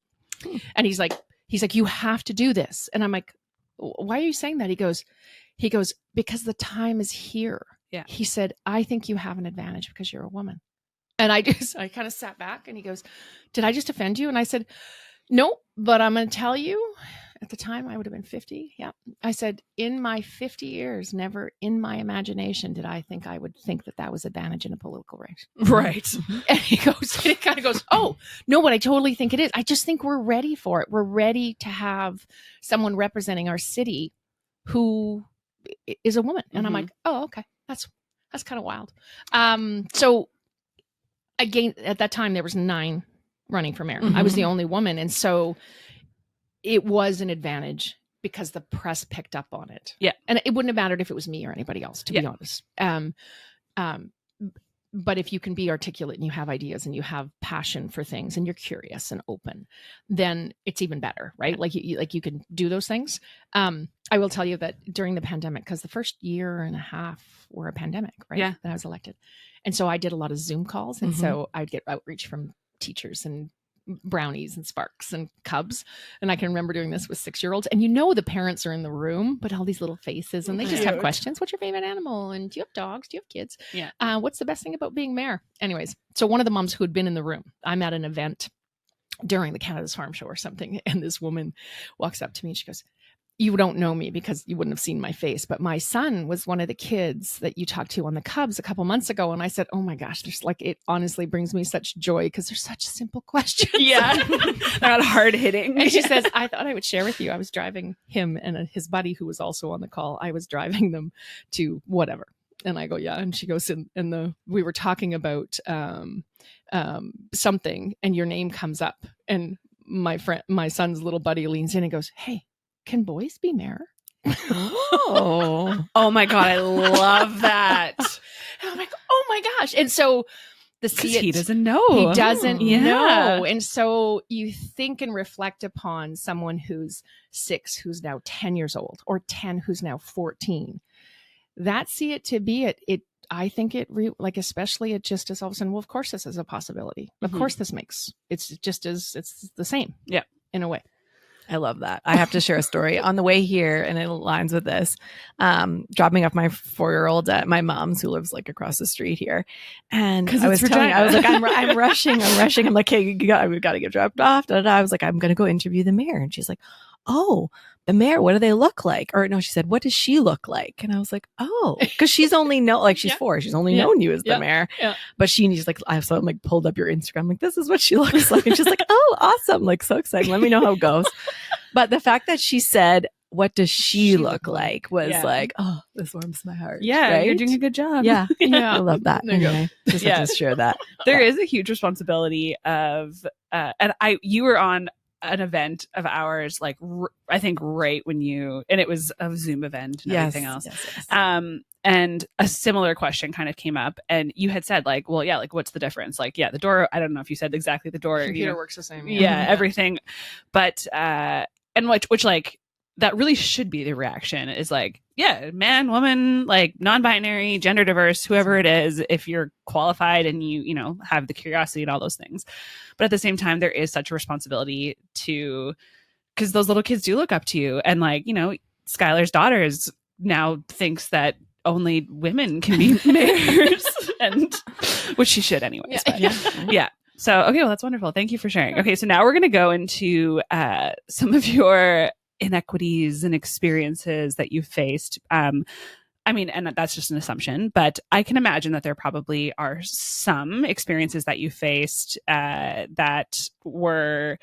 [SPEAKER 2] And he's like, you have to do this. And I'm like, why are you saying that? He goes, because the time is here.
[SPEAKER 1] Yeah.
[SPEAKER 2] He said, I think you have an advantage because you're a woman. And I kind of sat back and he goes, did I just offend you? And I said, no, but I'm going to tell you, at the time I would have been 50. Yeah. I said, in my 50 years, never in my imagination did I think I would think that was advantage in a political race.
[SPEAKER 1] Right.
[SPEAKER 2] And he kind of goes, oh, no, but I totally think it is. I just think we're ready for it. We're ready to have someone representing our city who is a woman. And I'm like, oh, okay. That's kind of wild. So again, at that time, there was 9 running for mayor. I was the only woman. And so it was an advantage because the press picked up on it.
[SPEAKER 1] Yeah.
[SPEAKER 2] And it wouldn't have mattered if it was me or anybody else, to be honest. But if you can be articulate and you have ideas and you have passion for things and you're curious and open, then it's even better, right? Like you can do those things. I will tell you that during the pandemic, because the first year and a half were a pandemic, right?
[SPEAKER 1] Yeah.
[SPEAKER 2] That I was elected. And so I did a lot of Zoom calls. And so I'd get outreach from teachers and brownies and sparks and cubs. And I can remember doing this with 6-year-olds. And the parents are in the room, but all these little faces and they just have questions. What's your favorite animal? And do you have dogs? Do you have kids?
[SPEAKER 1] Yeah.
[SPEAKER 2] What's the best thing about being mayor? Anyways, so one of the moms who had been in the room, I'm at an event during the Canada's Farm Show or something. And this woman walks up to me and she goes, you don't know me because you wouldn't have seen my face, but my son was one of the kids that you talked to on the Cubs a couple months ago. And I said, oh my gosh, it honestly brings me such joy because they're such simple questions.
[SPEAKER 1] Yeah. They're not hard hitting.
[SPEAKER 2] And she says, I thought I would share with you. I was driving him and his buddy who was also on the call. I was driving them to whatever. And I go, yeah. And she goes, we were talking about something and your name comes up. And my son's little buddy leans in and goes, hey, can boys be mayor?
[SPEAKER 1] Oh my God. I love that.
[SPEAKER 2] And I'm like, oh my gosh. And so
[SPEAKER 1] he doesn't know.
[SPEAKER 2] He doesn't know. And so you think and reflect upon someone who's 6, who's now 10 years old, or 10, who's now 14. That see it to be it. I think especially it just is all of a sudden, well, of course this is a possibility. Of course this it's the same.
[SPEAKER 1] Yeah.
[SPEAKER 2] In a way.
[SPEAKER 3] I love that. I have to share a story on the way here, and it aligns with this. Dropping off my 4-year-old at my mom's, who lives across the street here, and I was like, I'm rushing. I'm like, hey, we've got to get dropped off. I was like, I'm going to go interview the mayor, and she's like, oh, the mayor, what do they look like? Or no, she said, what does she look like? And I was like, oh, because she's only she's 4. She's only known you as the mayor. Yeah. But she's like, I saw pulled up your Instagram. Like, this is what she looks like. And she's like, oh, awesome. So excited. Let me know how it goes. But the fact that she said, what does she look like was oh, this warms my heart.
[SPEAKER 1] Yeah.
[SPEAKER 3] Right?
[SPEAKER 1] You're doing a good job.
[SPEAKER 3] Yeah. I love that. Anyway, just share that.
[SPEAKER 1] There is a huge responsibility of, you were on an event of ours, I think right when and it was a Zoom event and everything else. Yes. And a similar question kind of came up, and you had said what's the difference? The door, I don't know if you said exactly the door.
[SPEAKER 2] Computer works the same.
[SPEAKER 1] Yeah, everything. But, and which that really should be the reaction is man, woman, non-binary, gender diverse, whoever it is, if you're qualified and you have the curiosity and all those things. But at the same time, there is such a responsibility because those little kids do look up to you. And Skylar's daughter now thinks that only women can be mayors, and which she should anyways. Yeah. So, okay, well, that's wonderful. Thank you for sharing. Okay, so now we're going to go into some of your inequities and experiences that you've faced. And that's just an assumption, but I can imagine that there probably are some experiences that you faced that were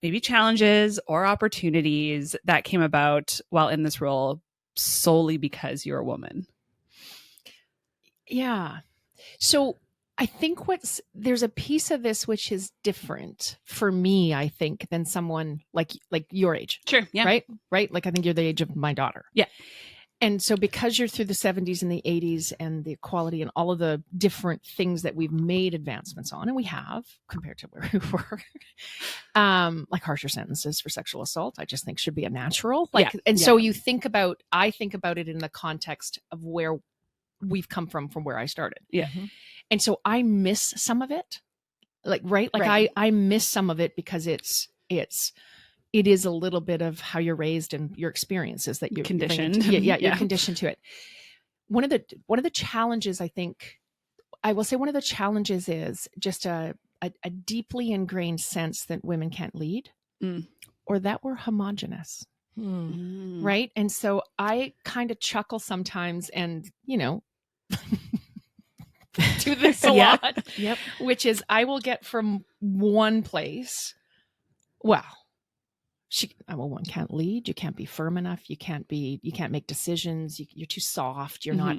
[SPEAKER 1] maybe challenges or opportunities that came about while in this role solely because you're a woman.
[SPEAKER 2] Yeah. So I think there's a piece of this which is different for me, I think, than someone like your age.
[SPEAKER 1] Sure. Yeah.
[SPEAKER 2] Right. I think you're the age of my daughter.
[SPEAKER 1] Yeah.
[SPEAKER 2] And so because you're through the 70s and the 80s and the equality and all of the different things that we've made advancements on, and we have compared to where we were, harsher sentences for sexual assault, I just think should be a natural. So I think about it in the context of where we've come from where I started.
[SPEAKER 1] Yeah.
[SPEAKER 2] And so I miss some of it. I miss some of it because it is a little bit of how you're raised and your experiences that you're
[SPEAKER 1] conditioned.
[SPEAKER 2] You're conditioned to it. One of the challenges, I think, I will say one of the challenges is just a deeply ingrained sense that women can't lead. or that we're homogenous. Right. And so I kind of chuckle sometimes and, do this a lot, which is I will get from one place, well, one can't lead. You can't be firm enough. You can't make decisions. You're too soft. You're not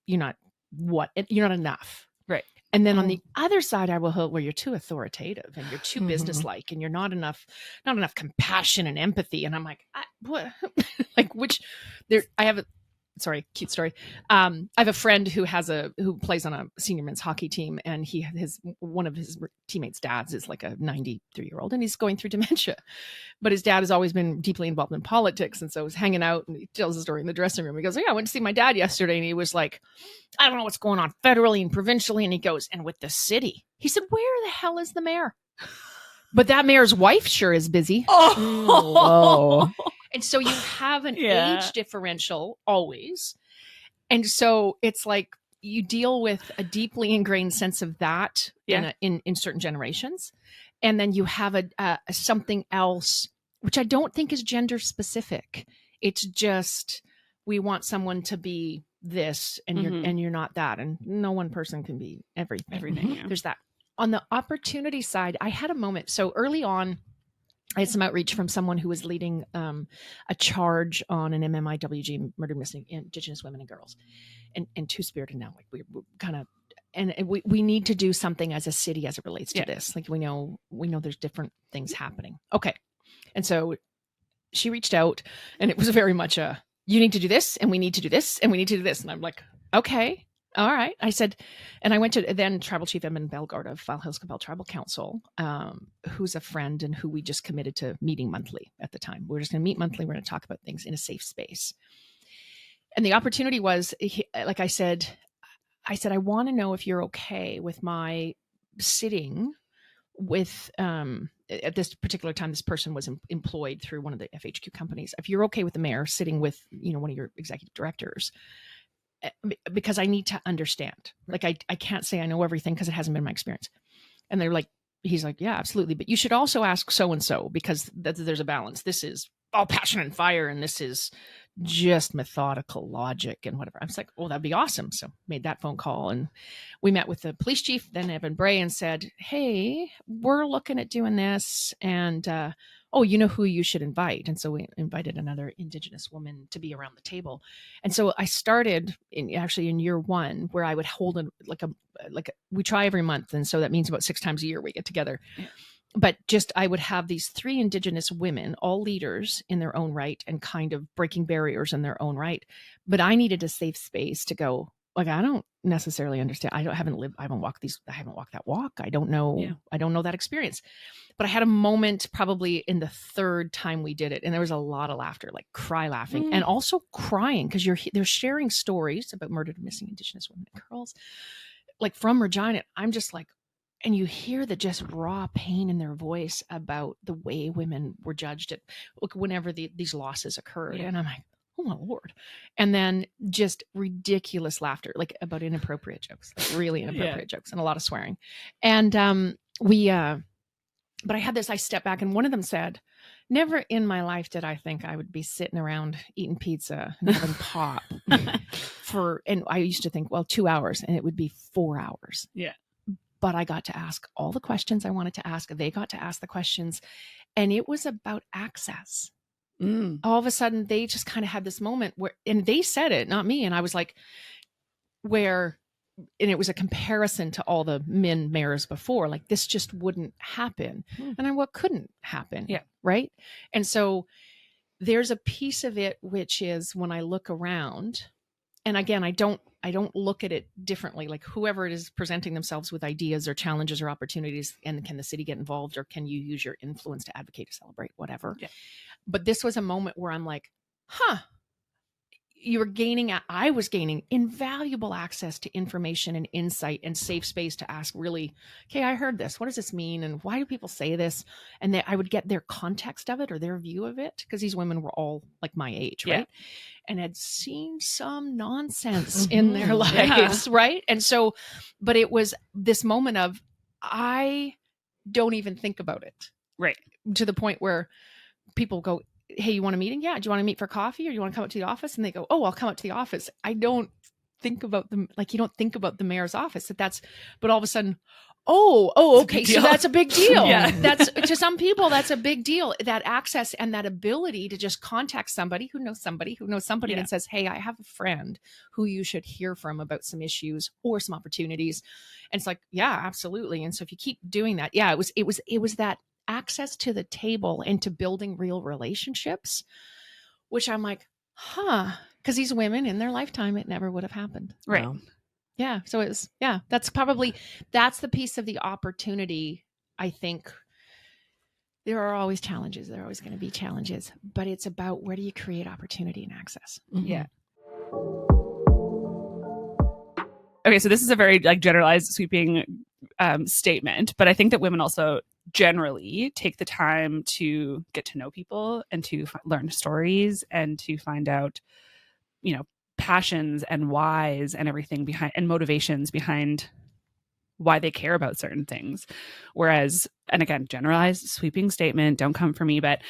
[SPEAKER 2] enough.
[SPEAKER 1] Right.
[SPEAKER 2] And then on the other side, I will hold where you're too authoritative and you're too businesslike and you're not enough compassion and empathy. And I'm like, what? Cute story. I have a friend who plays on a senior men's hockey team, and one of his teammates' dads is like a 93-year-old, and he's going through dementia. But his dad has always been deeply involved in politics, and so he's hanging out, and he tells the story in the dressing room. He goes, "Yeah, I went to see my dad yesterday," and he was like, "I don't know what's going on federally and provincially," and he goes, "And with the city," he said, "Where the hell is the mayor?" But that mayor's wife sure is busy.
[SPEAKER 3] Oh.
[SPEAKER 2] And so you have an age differential always. And so it's like you deal with a deeply ingrained sense of that in certain generations. And then you have a something else, which I don't think is gender specific. It's just, we want someone to be this and you're not that. And no one person can be everything. There's that. On the opportunity side, I had a moment. So early on, I had some outreach from someone who was leading a charge on an MMIWG, murder missing Indigenous women and girls, and two-spirited now. Like we're kind of, and we need to do something as a city as it relates to this. Like we know there's different things happening. Okay, and so she reached out, and it was very much you need to do this, and we need to do this, and we need to do this, and I'm like, okay. All right. I said, and I went to then Tribal Chief Edmund Bellegarde of File Hills Cabell Tribal Council, who's a friend and who we just committed to meeting monthly at the time. We're just going to meet monthly. We're going to talk about things in a safe space. And the opportunity was, like I said, I want to know if you're okay with my sitting with, at this particular time, this person was employed through one of the FHQ companies. If you're okay with the mayor sitting with, one of your executive directors, because I need to understand. Like I can't say I know everything because it hasn't been my experience. And he's like, yeah, absolutely. But you should also ask so-and-so because there's a balance. This is all passion and fire. And this is just methodical logic and whatever. I was like, oh, that'd be awesome. So made that phone call and we met with the police chief, then Evan Bray, and said, hey, we're looking at doing this. And, you know who you should invite. And so we invited another Indigenous woman to be around the table. And so I started in year one where I would hold we try every month. And so that means about 6 times a year we get together. Yeah. But I would have these 3 Indigenous women, all leaders in their own right and kind of breaking barriers in their own right. But I needed a safe space to go, like, I don't necessarily understand. I haven't walked that walk. I don't know. Yeah. I don't know that experience. But I had a moment probably in the 3rd time we did it. And there was a lot of laughter, like laughing and also crying because they're sharing stories about murdered and missing Indigenous women and girls, like from Regina. I'm just like, and you hear the just raw pain in their voice about the way women were judged whenever these losses occurred. Yeah. And I'm like, oh my Lord. And then just ridiculous laughter, like about inappropriate jokes, like really inappropriate jokes and a lot of swearing. And but I had this, I stepped back and one of them said, never in my life did I think I would be sitting around eating pizza and having pop and I used to think, 2 hours and it would be 4 hours.
[SPEAKER 1] Yeah.
[SPEAKER 2] But I got to ask all the questions I wanted to ask. They got to ask the questions and it was about access. All of a sudden they just kind of had this moment where, and they said it, not me. And I was like, and it was a comparison to all the men mayors before, like this just wouldn't happen. And what couldn't happen. Yeah. Right. And so there's a piece of it, which is when I look around, and again, I don't look at it differently, like whoever it is presenting themselves with ideas or challenges or opportunities, and can the city get involved or can you use your influence to advocate, to celebrate, whatever. Yeah. But this was a moment where I'm like, I was gaining invaluable access to information and insight and safe space to ask really, okay, I heard this. What does this mean? And why do people say this? And I would get their context of it or their view of it because these women were all like my age, right? And had seen some nonsense in their lives, right? And so, but it was this moment of, I don't even think about it.
[SPEAKER 1] Right.
[SPEAKER 2] to the point where people go, hey, you want a meeting? Yeah. Do you want to meet for coffee, or you want to come up to the office? And they go, oh, I'll come up to the office. I don't think about them. Like, you don't think about the mayor's office but all of a sudden, okay. So that's a big deal.
[SPEAKER 1] Yeah.
[SPEAKER 2] That's, to some people, that's a big deal. That access and that ability to just contact somebody who knows somebody
[SPEAKER 1] Yeah.
[SPEAKER 2] and says, hey, I have a friend who you should hear from about some issues or some opportunities. And it's like, yeah, absolutely. And so if you keep doing that, yeah, it was that access to the table and to building real relationships, which I'm like, because these women in their lifetime, it never would have happened.
[SPEAKER 1] Right.
[SPEAKER 3] Wow.
[SPEAKER 2] Yeah. So that's the piece of the opportunity. I think there are always challenges. There are always going to be challenges, but it's about, where do you create opportunity and access?
[SPEAKER 3] Mm-hmm.
[SPEAKER 1] Yeah. Okay. So this is a very like generalized, sweeping statement, but I think that women also generally take the time to get to know people and to learn stories and to find out, passions and whys and everything behind, and motivations behind why they care about certain things. Whereas, and again, generalized, sweeping statement, don't come for me, but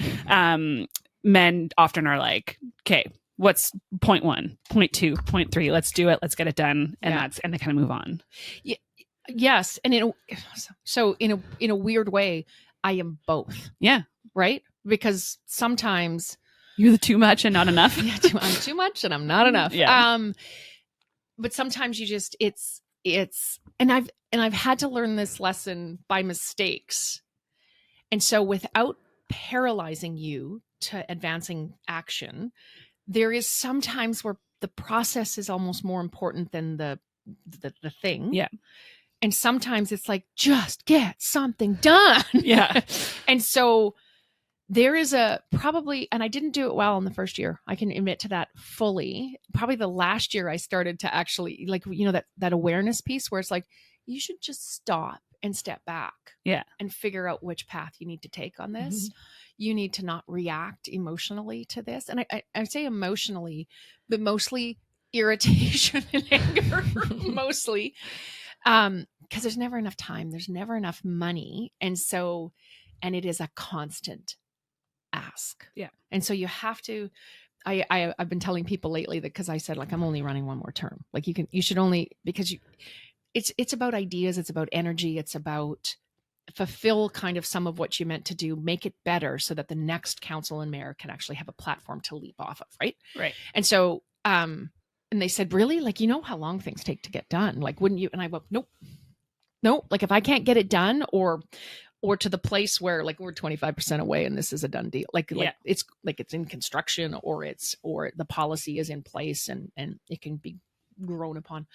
[SPEAKER 1] men often are like, okay, what's point 1, point 2, point 3, let's do it, let's get it done. And and they kind of move on.
[SPEAKER 2] Yeah. Yes. And in a weird way, I am both.
[SPEAKER 1] Yeah.
[SPEAKER 2] Right. Because sometimes
[SPEAKER 1] you're the too much and not enough.
[SPEAKER 2] Yeah, I'm too much and I'm not enough.
[SPEAKER 1] Yeah.
[SPEAKER 2] But sometimes you just, and I've had to learn this lesson by mistakes. And so without paralyzing you to advancing action, there is sometimes where the process is almost more important than the thing.
[SPEAKER 1] Yeah.
[SPEAKER 2] And sometimes it's like, just get something done.
[SPEAKER 1] Yeah.
[SPEAKER 2] And so there is probably, and I didn't do it well in the first year. I can admit to that fully. Probably the last year I started to actually, like, that awareness piece where it's like, you should just stop and step back.
[SPEAKER 1] Yeah.
[SPEAKER 2] And figure out which path you need to take on this. Mm-hmm. You need to not react emotionally to this. And I say emotionally, but mostly irritation and anger, mostly. Because there's never enough time. There's never enough money. And it is a constant ask.
[SPEAKER 1] Yeah.
[SPEAKER 2] And so you have to, I've been telling people lately that, because I said, like, I'm only running one more term. Like, you should only, because it's about ideas. It's about energy. It's about fulfill kind of some of what you meant to do, make it better so that the next council and mayor can actually have a platform to leap off of. Right.
[SPEAKER 1] Right.
[SPEAKER 2] And so, and they said, really? Like, how long things take to get done? Like, wouldn't you? And I went, nope. Like, if I can't get it done or to the place where, like, we're 25% away and this is a done deal. Like it's in construction or the policy is in place and it can be grown upon.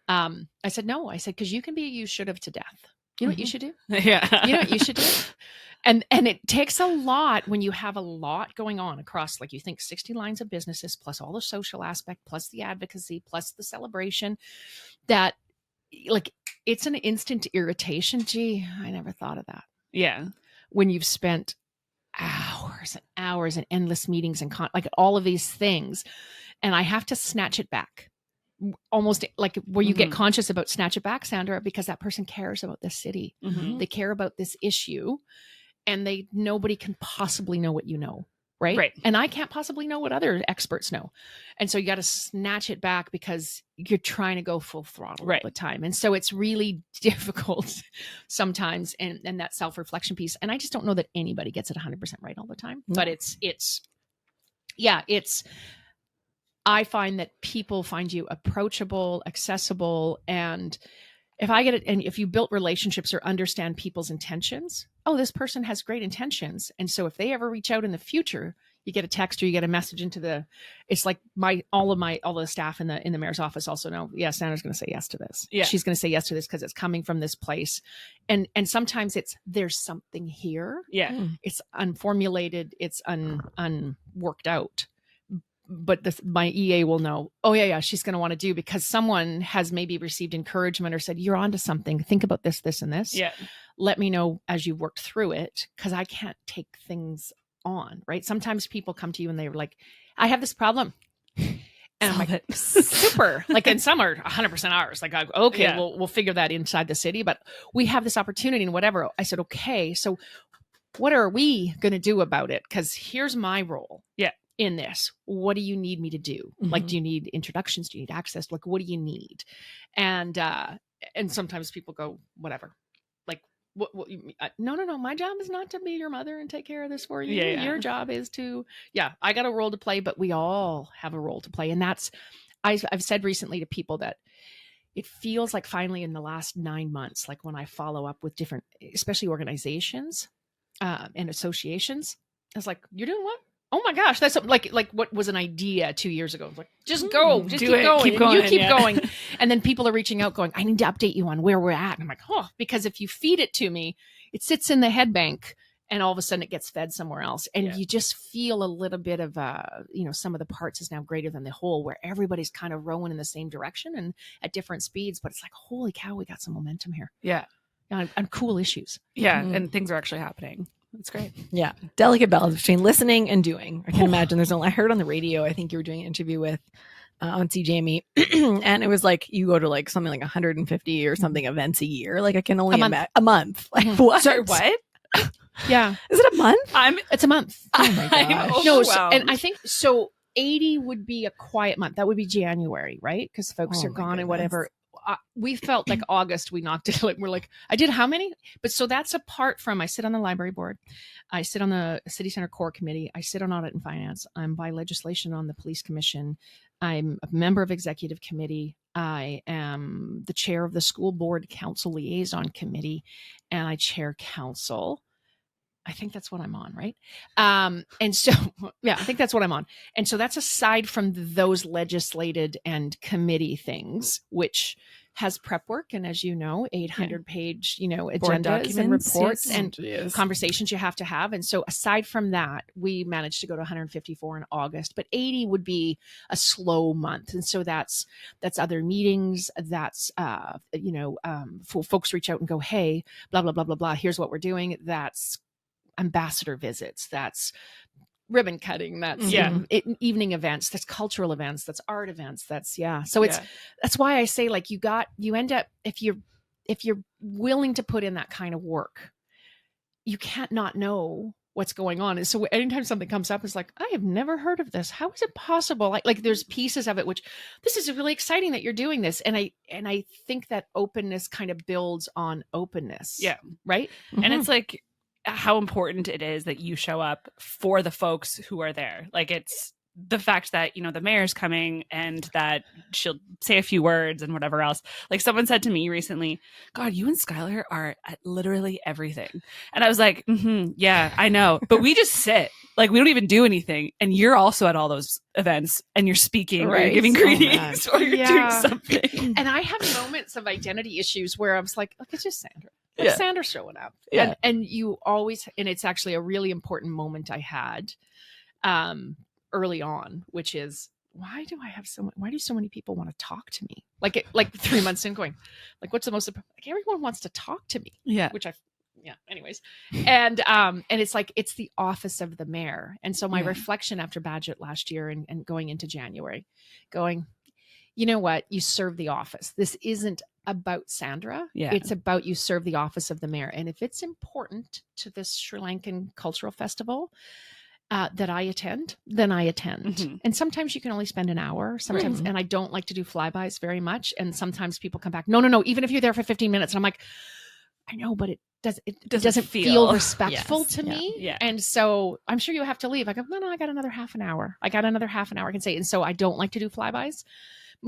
[SPEAKER 2] I said, no, because you can be, you should have to death. You know what you should do?
[SPEAKER 1] Yeah.
[SPEAKER 2] You know what you should do? And it takes a lot when you have a lot going on across, like, you think 60 lines of businesses, plus all the social aspect, plus the advocacy, plus the celebration, that, like, it's an instant irritation. Gee, I never thought of that.
[SPEAKER 1] Yeah.
[SPEAKER 2] When you've spent hours and hours and endless meetings and like all of these things, and I have to snatch it back. Almost like where you get conscious about snatch it back, Sandra, because that person cares about this city. Mm-hmm. They care about this issue, and nobody can possibly know what you know. Right. And I can't possibly know what other experts know. And so you got to snatch it back because you're trying to go full throttle all the time. And so it's really difficult sometimes. And that self-reflection piece. And I just don't know that anybody gets it 100% right all the time, but I find that people find you approachable, accessible, and if I get it, and if you built relationships or understand people's intentions, this person has great intentions. And so if they ever reach out in the future, you get a text or you get a message it's like all the staff in the mayor's office also know, Sandra's going to say yes to this. Yeah. She's going to say yes to this because it's coming from this place. And sometimes there's something here.
[SPEAKER 1] Yeah.
[SPEAKER 2] It's unformulated. It's unworked out. But my EA will know, she's going to want to do, because someone has maybe received encouragement or said, you're onto something. Think about this, this, and this. Yeah. Let me know as you've worked through it, because I can't take things on, right? Sometimes people come to you and they're like, I have this problem. And I'm like, super. Like, and some are 100% ours. Like, we'll figure that inside the city, but we have this opportunity and whatever. I said, okay, so what are we going to do about it? Because here's my role.
[SPEAKER 1] Yeah.
[SPEAKER 2] In this, what do you need me to do? Like, do you need introductions? Do you need access? Like, what do you need? And sometimes people go, whatever. Like, what no. My job is not to be your mother and take care of this for you.
[SPEAKER 1] Yeah.
[SPEAKER 2] Your job is to, I got a role to play, but we all have a role to play. And that's, I've said recently to people that it feels like finally in the last 9 months, like when I follow up with different, especially organizations and associations, I was like, you're doing what? Oh my gosh, that's like what was an idea 2 years ago. Like, just go, just keep going. You keep going. And then people are reaching out going, I need to update you on where we're at. And I'm like, because if you feed it to me, it sits in the head bank and all of a sudden it gets fed somewhere else. And you just feel a little bit of, some of the parts is now greater than the whole, where everybody's kind of rowing in the same direction and at different speeds. But it's like, holy cow, we got some momentum here.
[SPEAKER 1] Yeah.
[SPEAKER 2] On cool issues.
[SPEAKER 1] Yeah. And things are actually happening. It's great.
[SPEAKER 3] Yeah. Delicate balance between listening and doing. I can imagine I heard on the radio, I think you were doing an interview with Auntie Jamie, and it was like you go to like something like 150 or something events a year. Like I can only imagine a month. Like what?
[SPEAKER 1] Sorry, what?
[SPEAKER 2] Yeah.
[SPEAKER 3] Is it a month?
[SPEAKER 2] It's a month.
[SPEAKER 3] Oh my gosh.
[SPEAKER 2] No, and I think so 80 would be a quiet month. That would be January, right? Because folks are gone and whatever. We felt like August, we knocked it. Like, we're like, I did how many? But so that's apart from, I sit on the library board. I sit on the city center core committee. I sit on audit and finance. I'm by legislation on the police commission. I'm a member of executive committee. I am the chair of the school board council liaison committee, and I chair council. I think that's what I'm on, right? And so, I think that's what I'm on. And so that's aside from those legislated and committee things, which has prep work. And as you know, 800-page, agendas and reports and conversations you have to have. And so aside from that, we managed to go to 154 in August, but 80 would be a slow month. And so that's other meetings. That's, folks reach out and go, hey, blah, blah, blah, blah, blah. Here's what we're doing. That's ambassador visits, that's ribbon cutting, that's evening events, that's cultural events, that's art events, that's that's why I say, like, you end up, if you're willing to put in that kind of work, you can't not know what's going on. And so anytime something comes up, it's like, I have never heard of this. How is it possible? Like there's pieces of it which, this is really exciting that you're doing this. And I think that openness kind of builds on openness.
[SPEAKER 1] Yeah.
[SPEAKER 2] Right.
[SPEAKER 1] Mm-hmm. And it's like how important it is that you show up for the folks who are there. Like, it's the fact that, the mayor's coming and that she'll say a few words and whatever else. Like, someone said to me recently, God, you and Skylar are at literally everything. And I was like, yeah, I know. But we just sit. Like, we don't even do anything. And you're also at all those events and you're speaking or you're giving greetings or you're doing something.
[SPEAKER 2] And I have moments of identity issues where I was like, look, it's just Sandra. Like, Sandra's showing up.
[SPEAKER 3] Yeah.
[SPEAKER 2] And you always, and it's actually a really important moment I had early on, which is, why do so many people want to talk to me? Like 3 months in going, like, what's the most, like, everyone wants to talk to me.
[SPEAKER 1] Yeah.
[SPEAKER 2] Which anyways. And it's like, it's the office of the mayor. And so my reflection after budget last year and going into January, you know what? You serve the office. This isn't about Sandra. Yeah. It's about you serve the office of the mayor. And if it's important to this Sri Lankan cultural festival that I attend, then I attend. Mm-hmm. And sometimes you can only spend an hour. Sometimes, and I don't like to do flybys very much. And sometimes people come back, no, even if you're there for 15 minutes. And I'm like, I know, but it doesn't feel respectful to me. Yeah. And so I'm sure you have to leave. I go, no, I got another half an hour. I can say. And so I don't like to do flybys.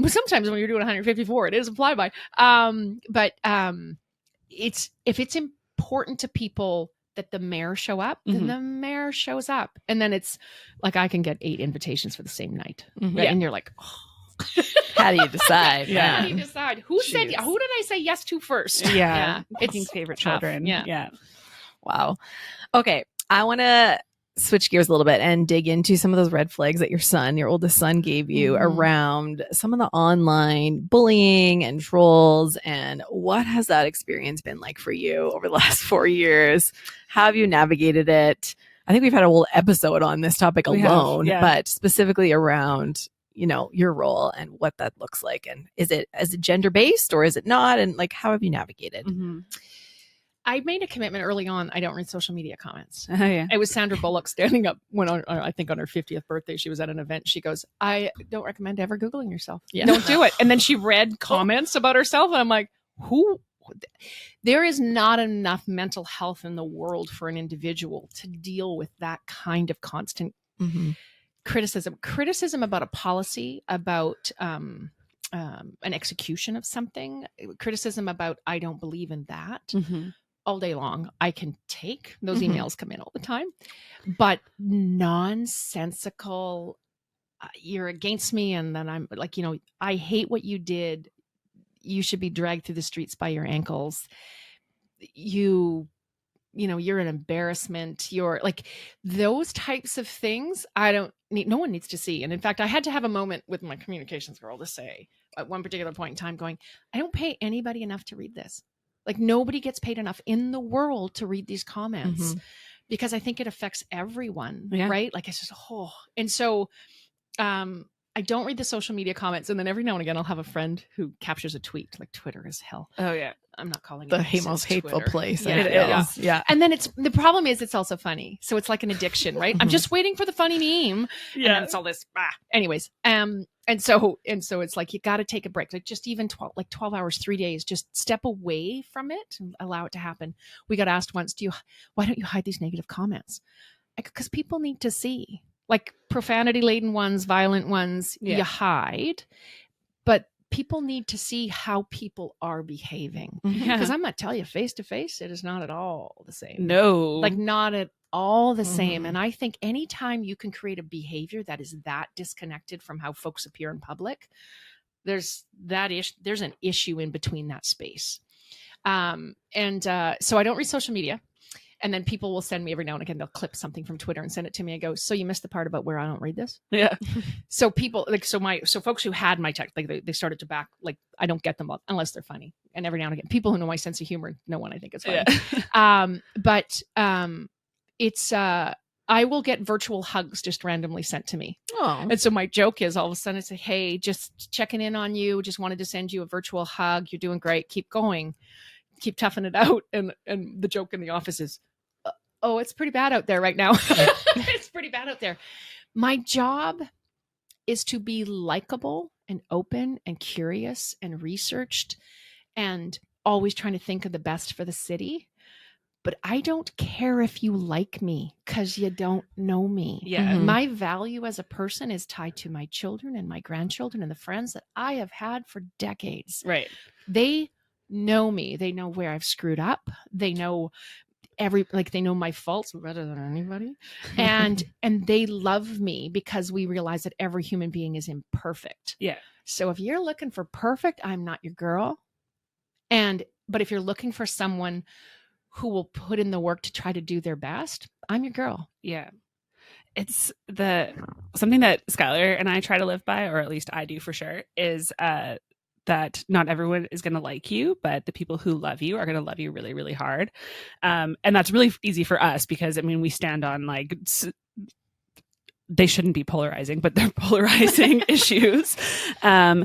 [SPEAKER 2] Sometimes when you're doing 154, it is a flyby. But if it's important to people that the mayor show up, then the mayor shows up. And then it's like, I can get 8 invitations for the same night. Mm-hmm. Right? Yeah. And you're like,
[SPEAKER 3] how do you decide?
[SPEAKER 2] How do you decide? Who did I say yes to first?
[SPEAKER 1] Yeah. It's favorite children.
[SPEAKER 2] Yeah.
[SPEAKER 3] Wow. Okay. I want to switch gears a little bit and dig into some of those red flags that your oldest son gave you around some of the online bullying and trolls. And what has that experience been like for you over the last 4 years? How have you navigated it? I think we've had a whole episode on this topic alone, but specifically around, your role and what that looks like. And is it gender based or is it not? And like, how have you navigated?
[SPEAKER 2] Mm-hmm. I made a commitment early on. I don't read social media comments.
[SPEAKER 1] Oh, yeah.
[SPEAKER 2] It was Sandra Bullock standing up when I think on her 50th birthday, she was at an event. She goes, I don't recommend ever Googling yourself. Yeah. Don't do it. And then she read comments about herself. And I'm like, there is not enough mental health in the world for an individual to deal with that kind of constant criticism about a policy, about an execution of something, criticism about, I don't believe in that. All day long. I can take those emails come in all the time, but nonsensical, you're against me. And then I'm like, I hate what you did. You should be dragged through the streets by your ankles. You're an embarrassment. You're like those types of things. No one needs to see. And in fact, I had to have a moment with my communications girl to say at one particular point in time going, I don't pay anybody enough to read this. Like nobody gets paid enough in the world to read these comments because I think it affects everyone, right? Like it's just, and so I don't read the social media comments. And then every now and again, I'll have a friend who captures a tweet. Like Twitter is hell.
[SPEAKER 1] Oh yeah.
[SPEAKER 2] I'm not calling it
[SPEAKER 3] the most hateful place.
[SPEAKER 2] Yeah, it is. Yeah. And then the problem is it's also funny. So it's like an addiction, right? I'm just waiting for the funny meme. Yeah. And then it's all this. Anyways. And so it's like, you got to take a break. Like just even 12 hours, 3 days, just step away from it and allow it to happen. We got asked once, why don't you hide these negative comments? Because people need to see, like profanity laden ones, violent ones, you hide, but people need to see how people are behaving. Because I'm going to tell you, face to face, it is not at all the same.
[SPEAKER 1] No.
[SPEAKER 2] Like not at all the same. And I think anytime you can create a behavior that is that disconnected from how folks appear in public, there's an issue in between that space. So I don't read social media. And then people will send me every now and again, they'll clip something from Twitter and send it to me. I go, so you missed the part about where I don't read this?
[SPEAKER 1] Yeah.
[SPEAKER 2] So people so folks who had my text, like they started to back, like I don't get them unless they're funny. And every now and again, people who know my sense of humor know when I think it's funny. Yeah. It's I will get virtual hugs just randomly sent to me. Oh. And so my joke is all of a sudden I say, hey, just checking in on you. Just wanted to send you a virtual hug. You're doing great. Keep going. Keep toughing it out. And the joke in the office is, oh, it's pretty bad out there right now. It's pretty bad out there. My job is to be likable and open and curious and researched and always trying to think of the best for the city. But I don't care if you like me because you don't know me. Yeah. My value as a person is tied to my children and my grandchildren and the friends that I have had for decades.
[SPEAKER 1] Right.
[SPEAKER 2] They know me. They know where I've screwed up. They know they know my faults better than anybody. And they love me because we realize that every human being is imperfect.
[SPEAKER 1] Yeah.
[SPEAKER 2] So if you're looking for perfect, I'm not your girl. But if you're looking for someone who will put in the work to try to do their best, I'm your girl.
[SPEAKER 1] Yeah. It's something that Skylar and I try to live by, or at least I do for sure, is that not everyone is going to like you, but the people who love you are going to love you really, really hard. And that's really easy for us because, we stand on they shouldn't be polarizing, but they're polarizing issues. We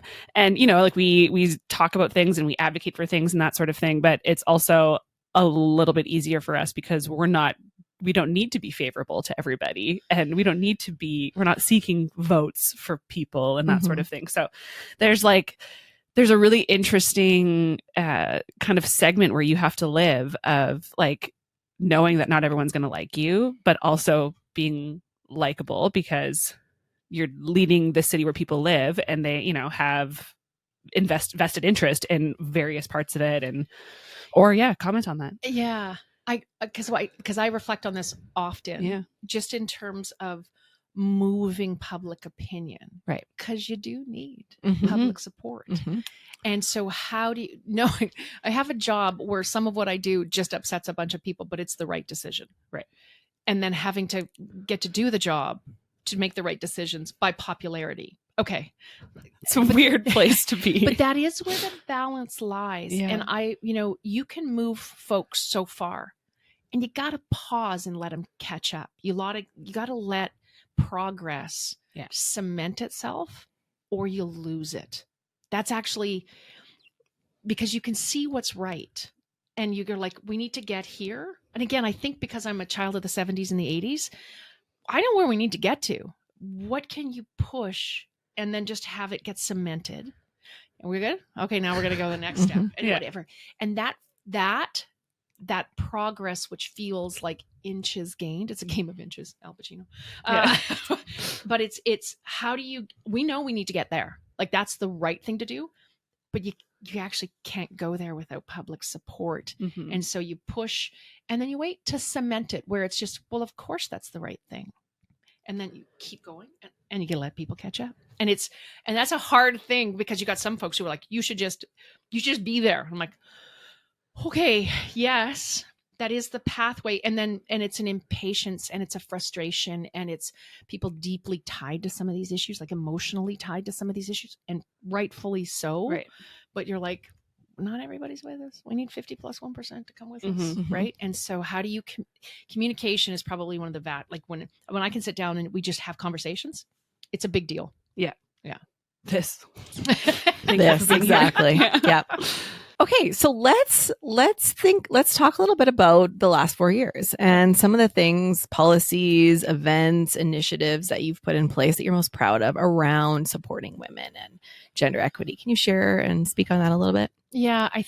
[SPEAKER 1] talk about things and we advocate for things and that sort of thing, but it's also a little bit easier for us because we don't need to be favorable to everybody, and we're not seeking votes for people and that sort of thing. So there's a really interesting kind of segment where you have to live of knowing that not everyone's going to like you, but also being likable because you're leading the city where people live and they, have vested interest in various parts of it comment on that.
[SPEAKER 2] Yeah. Because I reflect on this often, just in terms of moving public opinion,
[SPEAKER 3] right?
[SPEAKER 2] Because you do need public support. And so how do you know? I have a job where some of what I do just upsets a bunch of people, but it's the right decision,
[SPEAKER 1] right?
[SPEAKER 2] And then having to get to do the job to make the right decisions by popularity. Okay,
[SPEAKER 1] it's a weird place to be,
[SPEAKER 2] but that is where the balance lies. And you can move folks so far, and you got to pause and let them catch up. You got to let progress cement itself, or you'll lose it. That's actually because you can see what's right, and you go like, we need to get here. And again, I think because I'm a child of the 70s and the 80s, I know where we need to get to. What can you push and then just have it get cemented? And we're good? Okay, now we're going to go to the next step and whatever. And that progress, which feels like inches gained. It's a game of inches, Al Pacino. But it's how do you, we know we need to get there. Like that's the right thing to do, but you actually can't go there without public support. And so you push and then you wait to cement it where it's just, well, of course that's the right thing. And then you keep going and you get to let people catch up. And that's a hard thing because you got some folks who are like, you should just be there. I'm like, okay, yes, that is the pathway. And it's an impatience and it's a frustration and it's people deeply tied to some of these issues, like emotionally tied to some of these issues, and rightfully so. Right. But you're like, not everybody's with us. We need 50 plus 1% to come with us. Right. And so how do you, communication is probably one of the like when I can sit down and we just have conversations, it's a big deal. Yeah. Yeah.
[SPEAKER 3] This exactly. Yeah. Okay, so let's talk a little bit about the last 4 years and some of the things, policies, events, initiatives that you've put in place that you're most proud of around supporting women and gender equity. Can you share and speak on that a little bit?
[SPEAKER 2] Yeah, I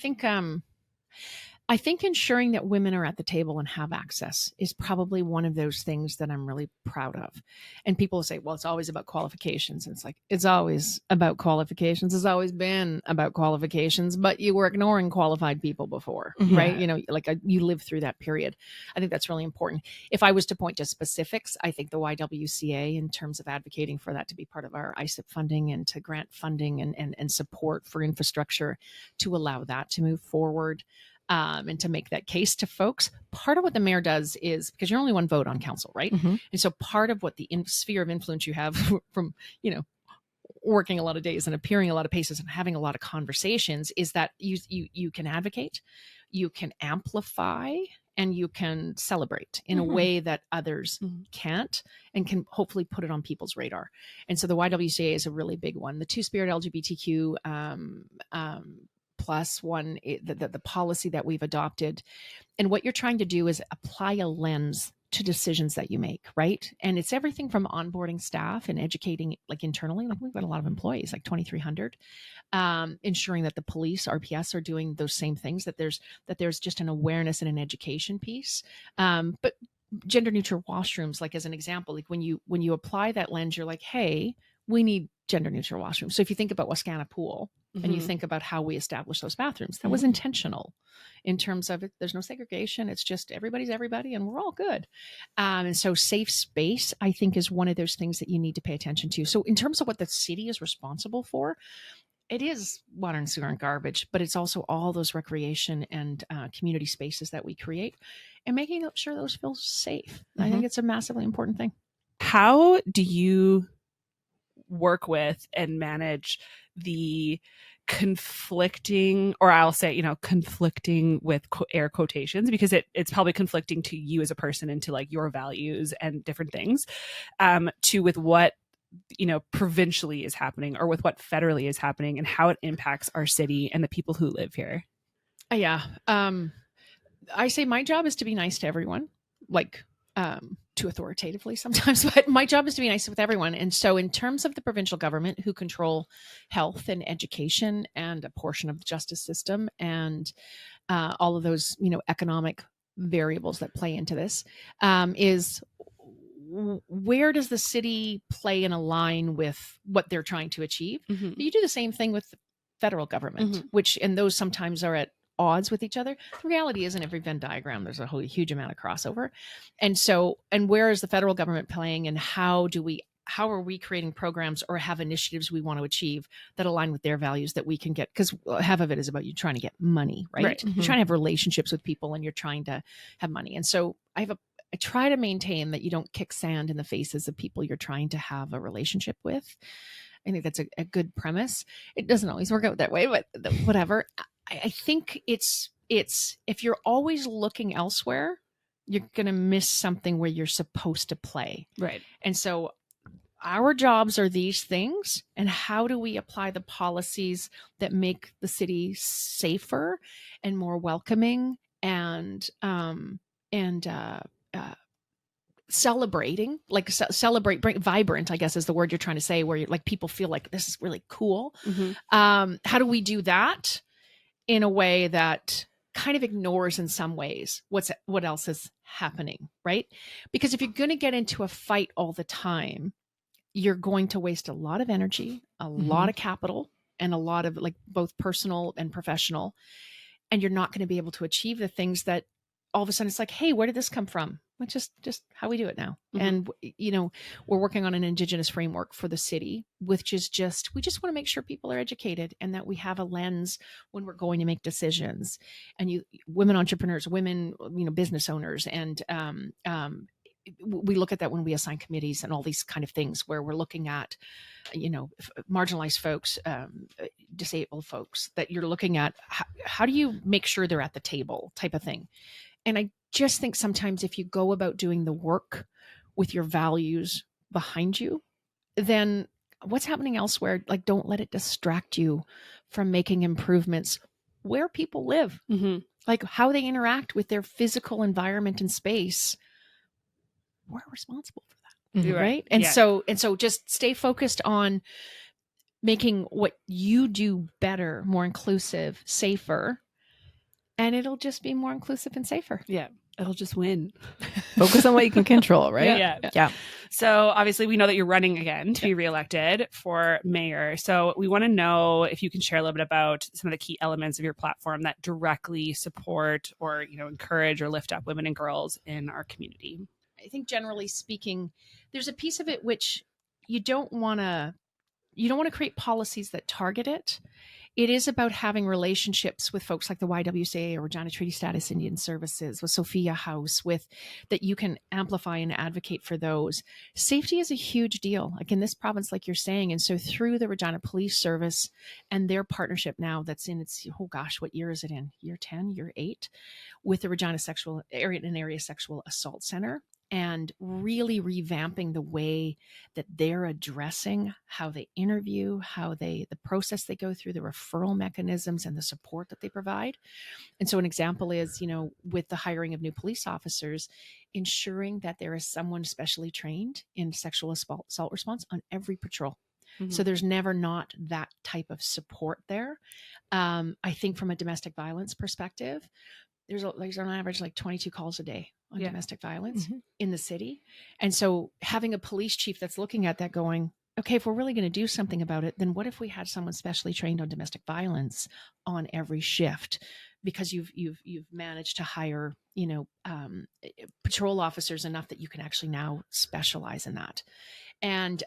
[SPEAKER 2] think ensuring that women are at the table and have access is probably one of those things that I'm really proud of. And people say, well, it's always about qualifications. And it's like, it's always about qualifications. It's always been about qualifications, but you were ignoring qualified people before, right? You know, like you lived through that period. I think that's really important. If I was to point to specifics, I think the YWCA, in terms of advocating for that to be part of our ISIP funding and to grant funding and support for infrastructure to allow that to move forward. And to make that case to folks. Part of what the mayor does is, because you're only one vote on council, right? And so part of what the sphere of influence you have from, you know, working a lot of days and appearing a lot of places and having a lot of conversations is that you can advocate, you can amplify, and you can celebrate in a way that others can't, and can hopefully put it on people's radar. And so the YWCA is a really big one. The Two-Spirit LGBTQ plus one, the policy that we've adopted. And what you're trying to do is apply a lens to decisions that you make, right? And it's everything from onboarding staff and educating, like internally, like we've got a lot of employees, like 2,300, ensuring that the police, RPS are doing those same things, that there's just an awareness and an education piece. But gender neutral washrooms, like as an example, like when you apply that lens, you're like, hey, we need gender neutral washrooms. So if you think about Wascana Pool and you think about how we established those bathrooms, that was intentional in terms of it. There's no segregation. It's just everybody's everybody and we're all good. And so safe space, I think, is one of those things that you need to pay attention to. So in terms of what the city is responsible for, it is water and sewer and garbage, but it's also all those recreation and community spaces that we create and making sure those feel safe. I think it's a massively important thing.
[SPEAKER 1] How do you work with manage the conflicting, or I'll say, conflicting with air quotations, because it's probably conflicting to you as a person and to like your values and different things, to with what, provincially is happening or with what federally is happening and how it impacts our city and the people who live here.
[SPEAKER 2] Yeah. I say my job is to be nice to everyone, like, too authoritatively sometimes, but my job is to be nice with everyone. And so in terms of the provincial government, who control health and education and a portion of the justice system and all of those, economic variables that play into this, is where does the city play and align with what they're trying to achieve? You do the same thing with the federal government, and those sometimes are at odds with each other. The reality is in every Venn diagram, there's a huge amount of crossover. And where is the federal government playing, and how are we creating programs or have initiatives we want to achieve that align with their values that we can get? Because half of it is about you trying to get money, right? You're trying to have relationships with people and you're trying to have money. And so I try to maintain that you don't kick sand in the faces of people you're trying to have a relationship with. I think that's a good premise. It doesn't always work out that way, but whatever. I think it's if you're always looking elsewhere, you're going to miss something where you're supposed to play.
[SPEAKER 1] Right.
[SPEAKER 2] And so our jobs are these things, and how do we apply the policies that make the city safer and more welcoming and celebrating, like celebrate, bring vibrant, I guess is the word you're trying to say, where like people feel like this is really cool. How do we do that in a way that kind of ignores in some ways what else is happening, right? Because if you're going to get into a fight all the time, you're going to waste a lot of energy, a lot of capital, and a lot of like both personal and professional, and you're not going to be able to achieve the things that all of a sudden it's like, hey, where did this come from? Well, just how we do it now. And, you know, we're working on an Indigenous framework for the city, which is we just want to make sure people are educated and that we have a lens when we're going to make decisions. And women entrepreneurs, women, you know, business owners, and we look at that when we assign committees and all these kind of things where we're looking at, you know, marginalized folks, disabled folks, that you're looking at how do you make sure they're at the table type of thing. And I just think sometimes if you go about doing the work with your values behind you, then what's happening elsewhere, like, don't let it distract you from making improvements where people live, like how they interact with their physical environment and space. We're responsible for that. Right. And so just stay focused on making what you do better, more inclusive, safer, and it'll just be more inclusive and safer.
[SPEAKER 1] Yeah. It'll just win.
[SPEAKER 3] Focus on what you can control, right?
[SPEAKER 1] Yeah. So obviously we know that you're running again to be reelected for mayor. So we want to know if you can share a little bit about some of the key elements of your platform that directly support or, you know, encourage or lift up women and girls in our community.
[SPEAKER 2] I think generally speaking, there's a piece of it which you don't want to create policies that target it. It is about having relationships with folks like the YWCA or Regina Treaty Status Indian Services, with Sophia House, that you can amplify and advocate for those. Safety is a huge deal, like in this province, like you're saying. And so through the Regina Police Service and their partnership now that's in its, what year is it in? Year 10, year 8, with the Regina Area Sexual Assault Center, and really revamping the way that they're addressing how they interview, the process they go through, the referral mechanisms and the support that they provide. And so an example is, you know, with the hiring of new police officers, ensuring that there is someone specially trained in sexual assault response on every patrol. So there's never not that type of support there. I think from a domestic violence perspective, there's on average like 22 calls a day on domestic violence in the city. And so having a police chief that's looking at that going, okay, if we're really going to do something about it, then what if we had someone specially trained on domestic violence on every shift? Because you've managed to hire, you know, patrol officers enough that you can actually now specialize in that. And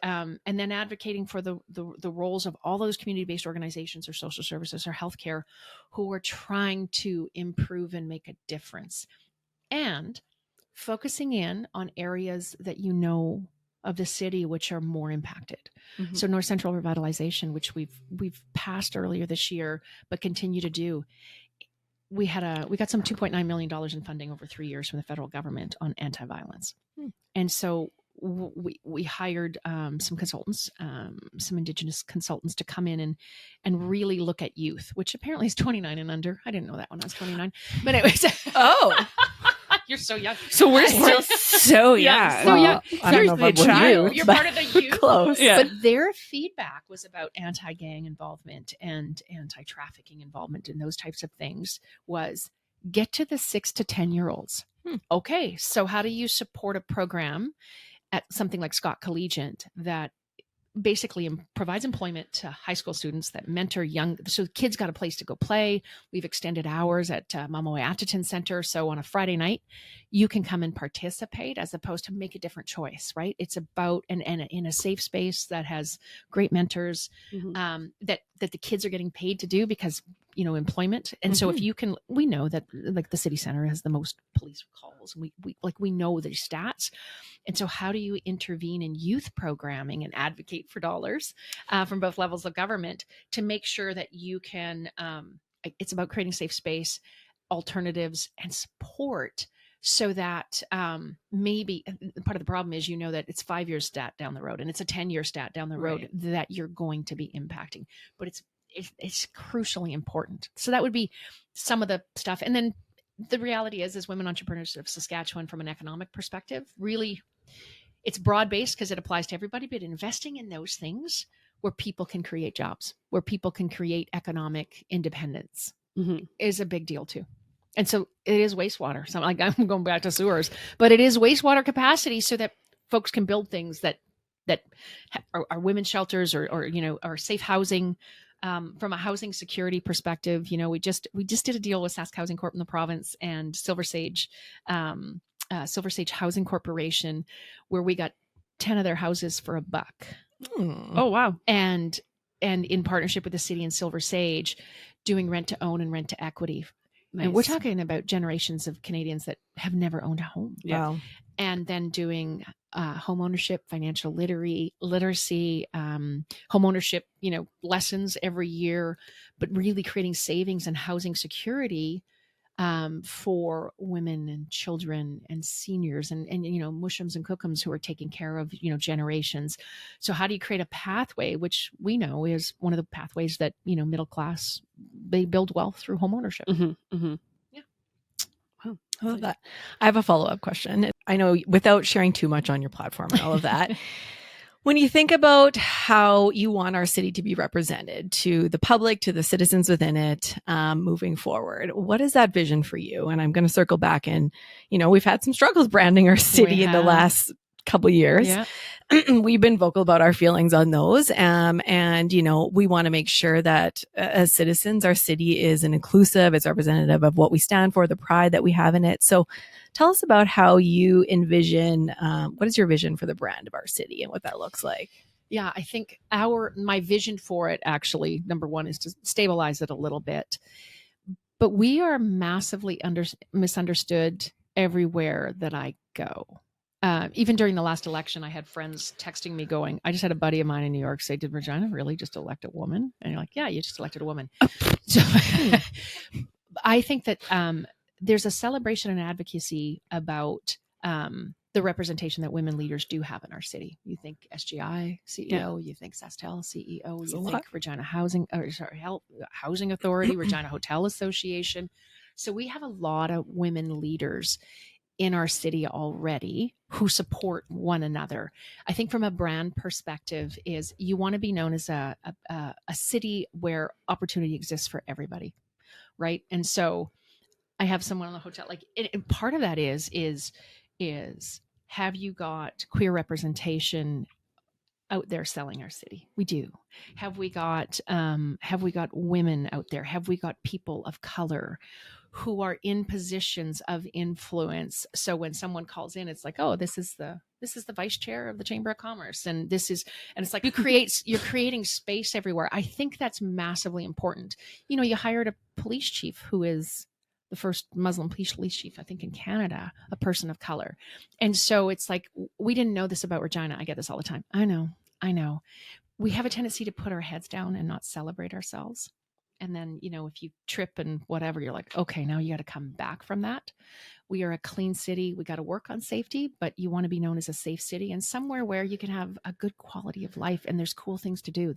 [SPEAKER 2] then advocating for the roles of all those community-based organizations or social services or healthcare who are trying to improve and make a difference, and focusing in on areas that you know of the city which are more impacted. So North Central revitalization, which we've passed earlier this year, but continue to do. We got some $2.9 million in funding over 3 years from the federal government on anti-violence. And so we hired some consultants, some Indigenous consultants, to come in and really look at youth, which apparently is 29 and under. I didn't know that when I was 29, but anyways.
[SPEAKER 3] Oh,
[SPEAKER 2] you're so young.
[SPEAKER 1] So we're still so young.
[SPEAKER 2] Yeah, so young.
[SPEAKER 3] I don't know if I'm with you,
[SPEAKER 2] you're part of the youth.
[SPEAKER 3] Close.
[SPEAKER 1] Yeah.
[SPEAKER 2] But their feedback was about anti-gang involvement and anti-trafficking involvement and those types of things. Was get to the 6 to 10-year-olds. Okay, so how do you support a program at something like Scott Collegiate that basically provides employment to high school students, that mentor so kids got a place to go play. We've extended hours at Mamoe Atherton Center. So on a Friday night, you can come and participate as opposed to make a different choice, right? It's about, and in a safe space that has great mentors, that the kids are getting paid to do because, you know, employment. And so if you can, we know that like the city center has the most police calls, and we know the stats. And so how do you intervene in youth programming and advocate for dollars from both levels of government to make sure that you can, it's about creating safe space, alternatives, and support so that maybe part of the problem is, that it's 5 years stat down the road and it's a 10-year stat down the road that you're going to be impacting, but it's crucially important. So that would be some of the stuff. And then the reality is, as women entrepreneurs of Saskatchewan, from an economic perspective, really, it's broad-based because it applies to everybody, but investing in those things where people can create jobs, where people can create economic independence is a big deal too. And so it is wastewater. So like, I'm going back to sewers, but it is wastewater capacity so that folks can build things that are women's shelters or safe housing. From a housing security perspective, we just did a deal with Sask Housing Corp in the province and Silver Sage Housing Corporation, where we got 10 of their houses for $1.
[SPEAKER 1] Oh, wow.
[SPEAKER 2] And in partnership with the city and Silver Sage, doing rent to own and rent to equity. Nice. And we're talking about generations of Canadians that have never owned a home.
[SPEAKER 3] Yeah. Wow.
[SPEAKER 2] And then doing home ownership, financial literacy, home ownership, lessons every year, but really creating savings and housing security for women and children and seniors and mushums and cookums who are taking care of, generations. So how do you create a pathway, which we know is one of the pathways that, middle class, they build wealth through home ownership.
[SPEAKER 3] Mm-hmm, mm-hmm. Yeah. Wow. I love that. I have a follow-up question. I know, without sharing too much on your platform and all of that, when you think about how you want our city to be represented to the public, to the citizens within it, moving forward, what is that vision for you? And I'm going to circle back and, we've had some struggles branding our city in the last couple years. Yeah. We've been vocal about our feelings on those. And, we want to make sure that as citizens, our city is an inclusive, it's representative of what we stand for, the pride that we have in it. So tell us about how you envision, what is your vision for the brand of our city and what that looks like?
[SPEAKER 2] Yeah, I think my vision for it, actually, number one, is to stabilize it a little bit. But we are massively misunderstood everywhere that I go. Even during the last election, I had friends texting me going, I just had a buddy of mine in New York say, did Regina really just elect a woman? And you're like, yeah, you just elected a woman. So I think that there's a celebration and advocacy about the representation that women leaders do have in our city. You think SGI CEO, you think Sastel CEO, you think Regina Housing Authority, Regina Hotel Association. So we have a lot of women leaders in our city already who support one another. I think from a brand perspective is you want to be known as a city where opportunity exists for everybody, right? And so I have someone in the hotel, and part of that is have you got queer representation out there selling our city? We do. Have we got women out there? Have we got people of color who are in positions of influence? So when someone calls in, it's like, oh, this is the vice chair of the Chamber of Commerce. And it's like you're creating space everywhere. I think that's massively important. You hired a police chief who is the first Muslim police chief, I think, in Canada, a person of color. And so it's like, we didn't know this about Regina. I get this all the time. I know. We have a tendency to put our heads down and not celebrate ourselves. And then, if you trip and whatever, you're like, okay, now you got to come back from that. We are a clean city. We got to work on safety, but you want to be known as a safe city and somewhere where you can have a good quality of life and there's cool things to do.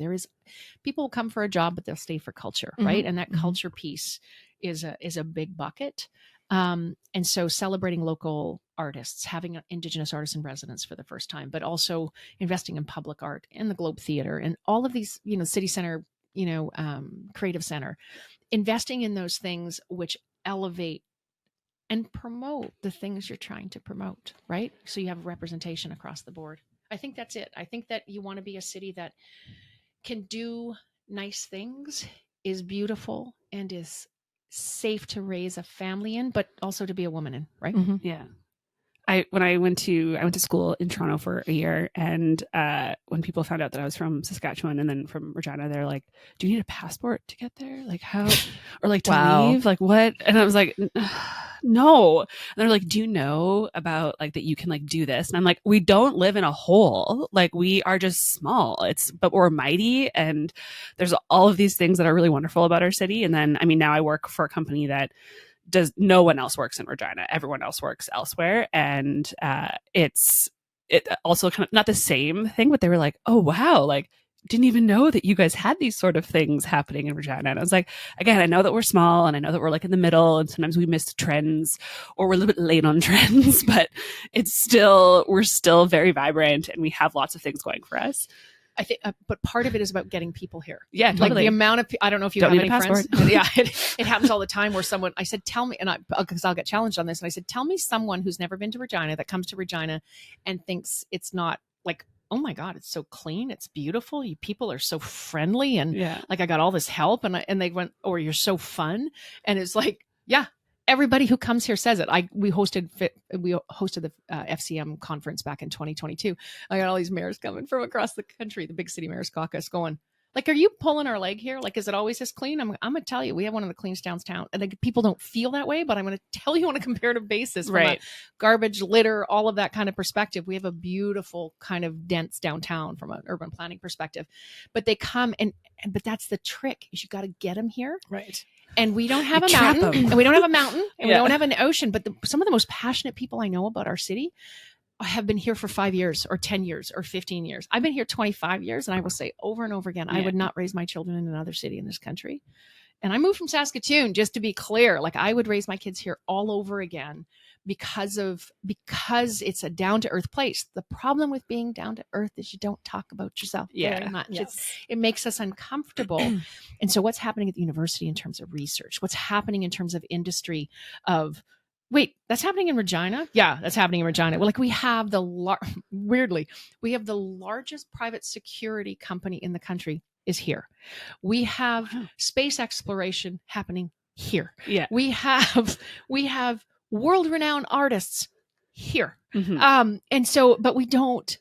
[SPEAKER 2] People will come for a job, but they'll stay for culture, right? Mm-hmm. And that culture piece is a big bucket. And so celebrating local artists, having Indigenous artists in residence for the first time, but also investing in public art and the Globe Theatre and all of these, City Center, Creative Center, investing in those things which elevate and promote the things you're trying to promote, right? So you have representation across the board. I think that's it. I think that you want to be a city that can do nice things, is beautiful, and is safe to raise a family in, but also to be a woman in, right?
[SPEAKER 1] Mm-hmm. Yeah. I went to school in Toronto for a year, and when people found out that I was from Saskatchewan and then from Regina, they're like, "Do you need a passport to get there? Like how, or like to leave? Like what?" And I was like, "No." And they're like, "Do you know about like that you can like do this?" And I'm like, "We don't live in a hole. Like we are just small. But we're mighty, and there's all of these things that are really wonderful about our city." And then, I mean, now I work for a company that no one else works in Regina. Everyone else works elsewhere. And it also kind of not the same thing, but they were like, oh, wow, like, didn't even know that you guys had these sort of things happening in Regina. And I was like, again, I know that we're small and I know that we're like in the middle and sometimes we miss trends or we're a little bit late on trends, but we're still very vibrant and we have lots of things going for us.
[SPEAKER 2] I think, but part of it is about getting people here.
[SPEAKER 1] Yeah, totally.
[SPEAKER 2] Like the amount of, I don't know if you
[SPEAKER 1] Don't
[SPEAKER 2] have
[SPEAKER 1] need
[SPEAKER 2] any
[SPEAKER 1] a
[SPEAKER 2] friends.
[SPEAKER 1] passport.
[SPEAKER 2] Yeah, it happens all the time where someone, I said, tell me, because I'll get challenged on this. And I said, tell me someone who's never been to Regina that comes to Regina and thinks it's not like, oh my God, it's so clean. It's beautiful. You people are so friendly. And like, I got all this help and they went, or you're so fun. And it's like, yeah, everybody who comes here says it. We hosted the FCM conference back in 2022. I got all these mayors coming from across the country, the big city mayors caucus going, like, are you pulling our leg here? Like, is it always this clean? I'm going to tell you, we have one of the cleanest downtown. And like, people don't feel that way, but I'm going to tell you on a comparative basis, from a garbage, litter, all of that kind of perspective. We have a beautiful kind of dense downtown from an urban planning perspective. But they come but that's the trick, is you got to get them here.
[SPEAKER 3] Right.
[SPEAKER 2] And we don't have a mountain, and we don't have a mountain, and we don't have an ocean. But some of the most passionate people I know about our city have been here for 5 years or 10 years or 15 years. I've been here 25 years. And I will say over and over again, I would not raise my children in another city in this country. And I moved from Saskatoon, just to be clear, like I would raise my kids here all over again because it's a down to earth place. The problem with being down to earth is you don't talk about yourself very much.
[SPEAKER 3] Yes.
[SPEAKER 2] It makes us uncomfortable. And so what's happening at the university in terms of research, what's happening in terms of industry of, wait, that's happening in Regina? Yeah, that's happening in Regina. Well, like we have weirdly, we have the largest private security company in the country is here. We have space exploration happening here.
[SPEAKER 1] Yeah.
[SPEAKER 2] We have world-renowned artists here.
[SPEAKER 1] Mm-hmm.
[SPEAKER 2] And so, but we don't,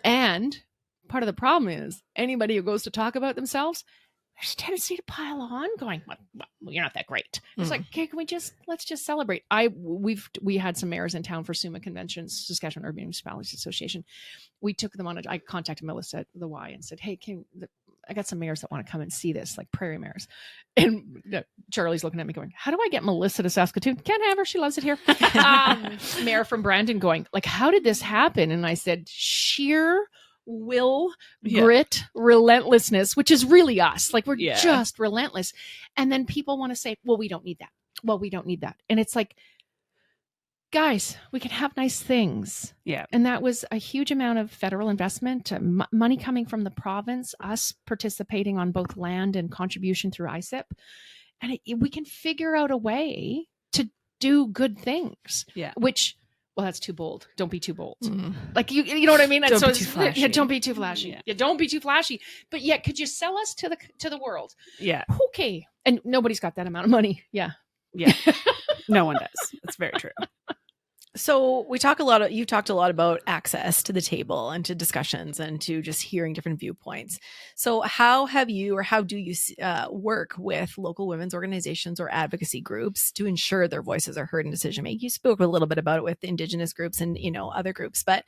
[SPEAKER 2] and part of the problem is anybody who goes to talk about themselves, there's a tendency to pile on going, well, you're not that great. It's like, okay, let's just celebrate. We had some mayors in town for SUMA conventions, Saskatchewan Urban Municipalities Association. We took them I contacted Melissa at the Y and said, hey, I got some mayors that want to come and see this, like prairie mayors. And Charlie's looking at me going, how do I get Melissa to Saskatoon? Can't have her. She loves it here. Mayor from Brandon going, like, how did this happen? And I said, sheer will, grit, relentlessness, which is really us. Like, we're just relentless. And then people want to say, well, we don't need that. Well, we don't need that. And it's like, guys, we can have nice things.
[SPEAKER 1] Yeah.
[SPEAKER 2] And that was a huge amount of federal investment, money coming from the province, us participating on both land and contribution through ISIP. And we can figure out a way to do good things. Yeah. Which, well, that's too bold. Don't be too bold. Like, you know what I mean?
[SPEAKER 1] Don't be too flashy.
[SPEAKER 2] Yeah, don't be too flashy. Yeah, don't be too flashy. But yet, could you sell us to the world?
[SPEAKER 1] Yeah.
[SPEAKER 2] Okay. And nobody's got that amount of money. Yeah.
[SPEAKER 1] Yeah. No one does. That's very true.
[SPEAKER 3] So you've talked a lot about access to the table and to discussions and to just hearing different viewpoints. So how do you work with local women's organizations or advocacy groups to ensure their voices are heard in decision making? You spoke a little bit about it with Indigenous groups and, other groups, but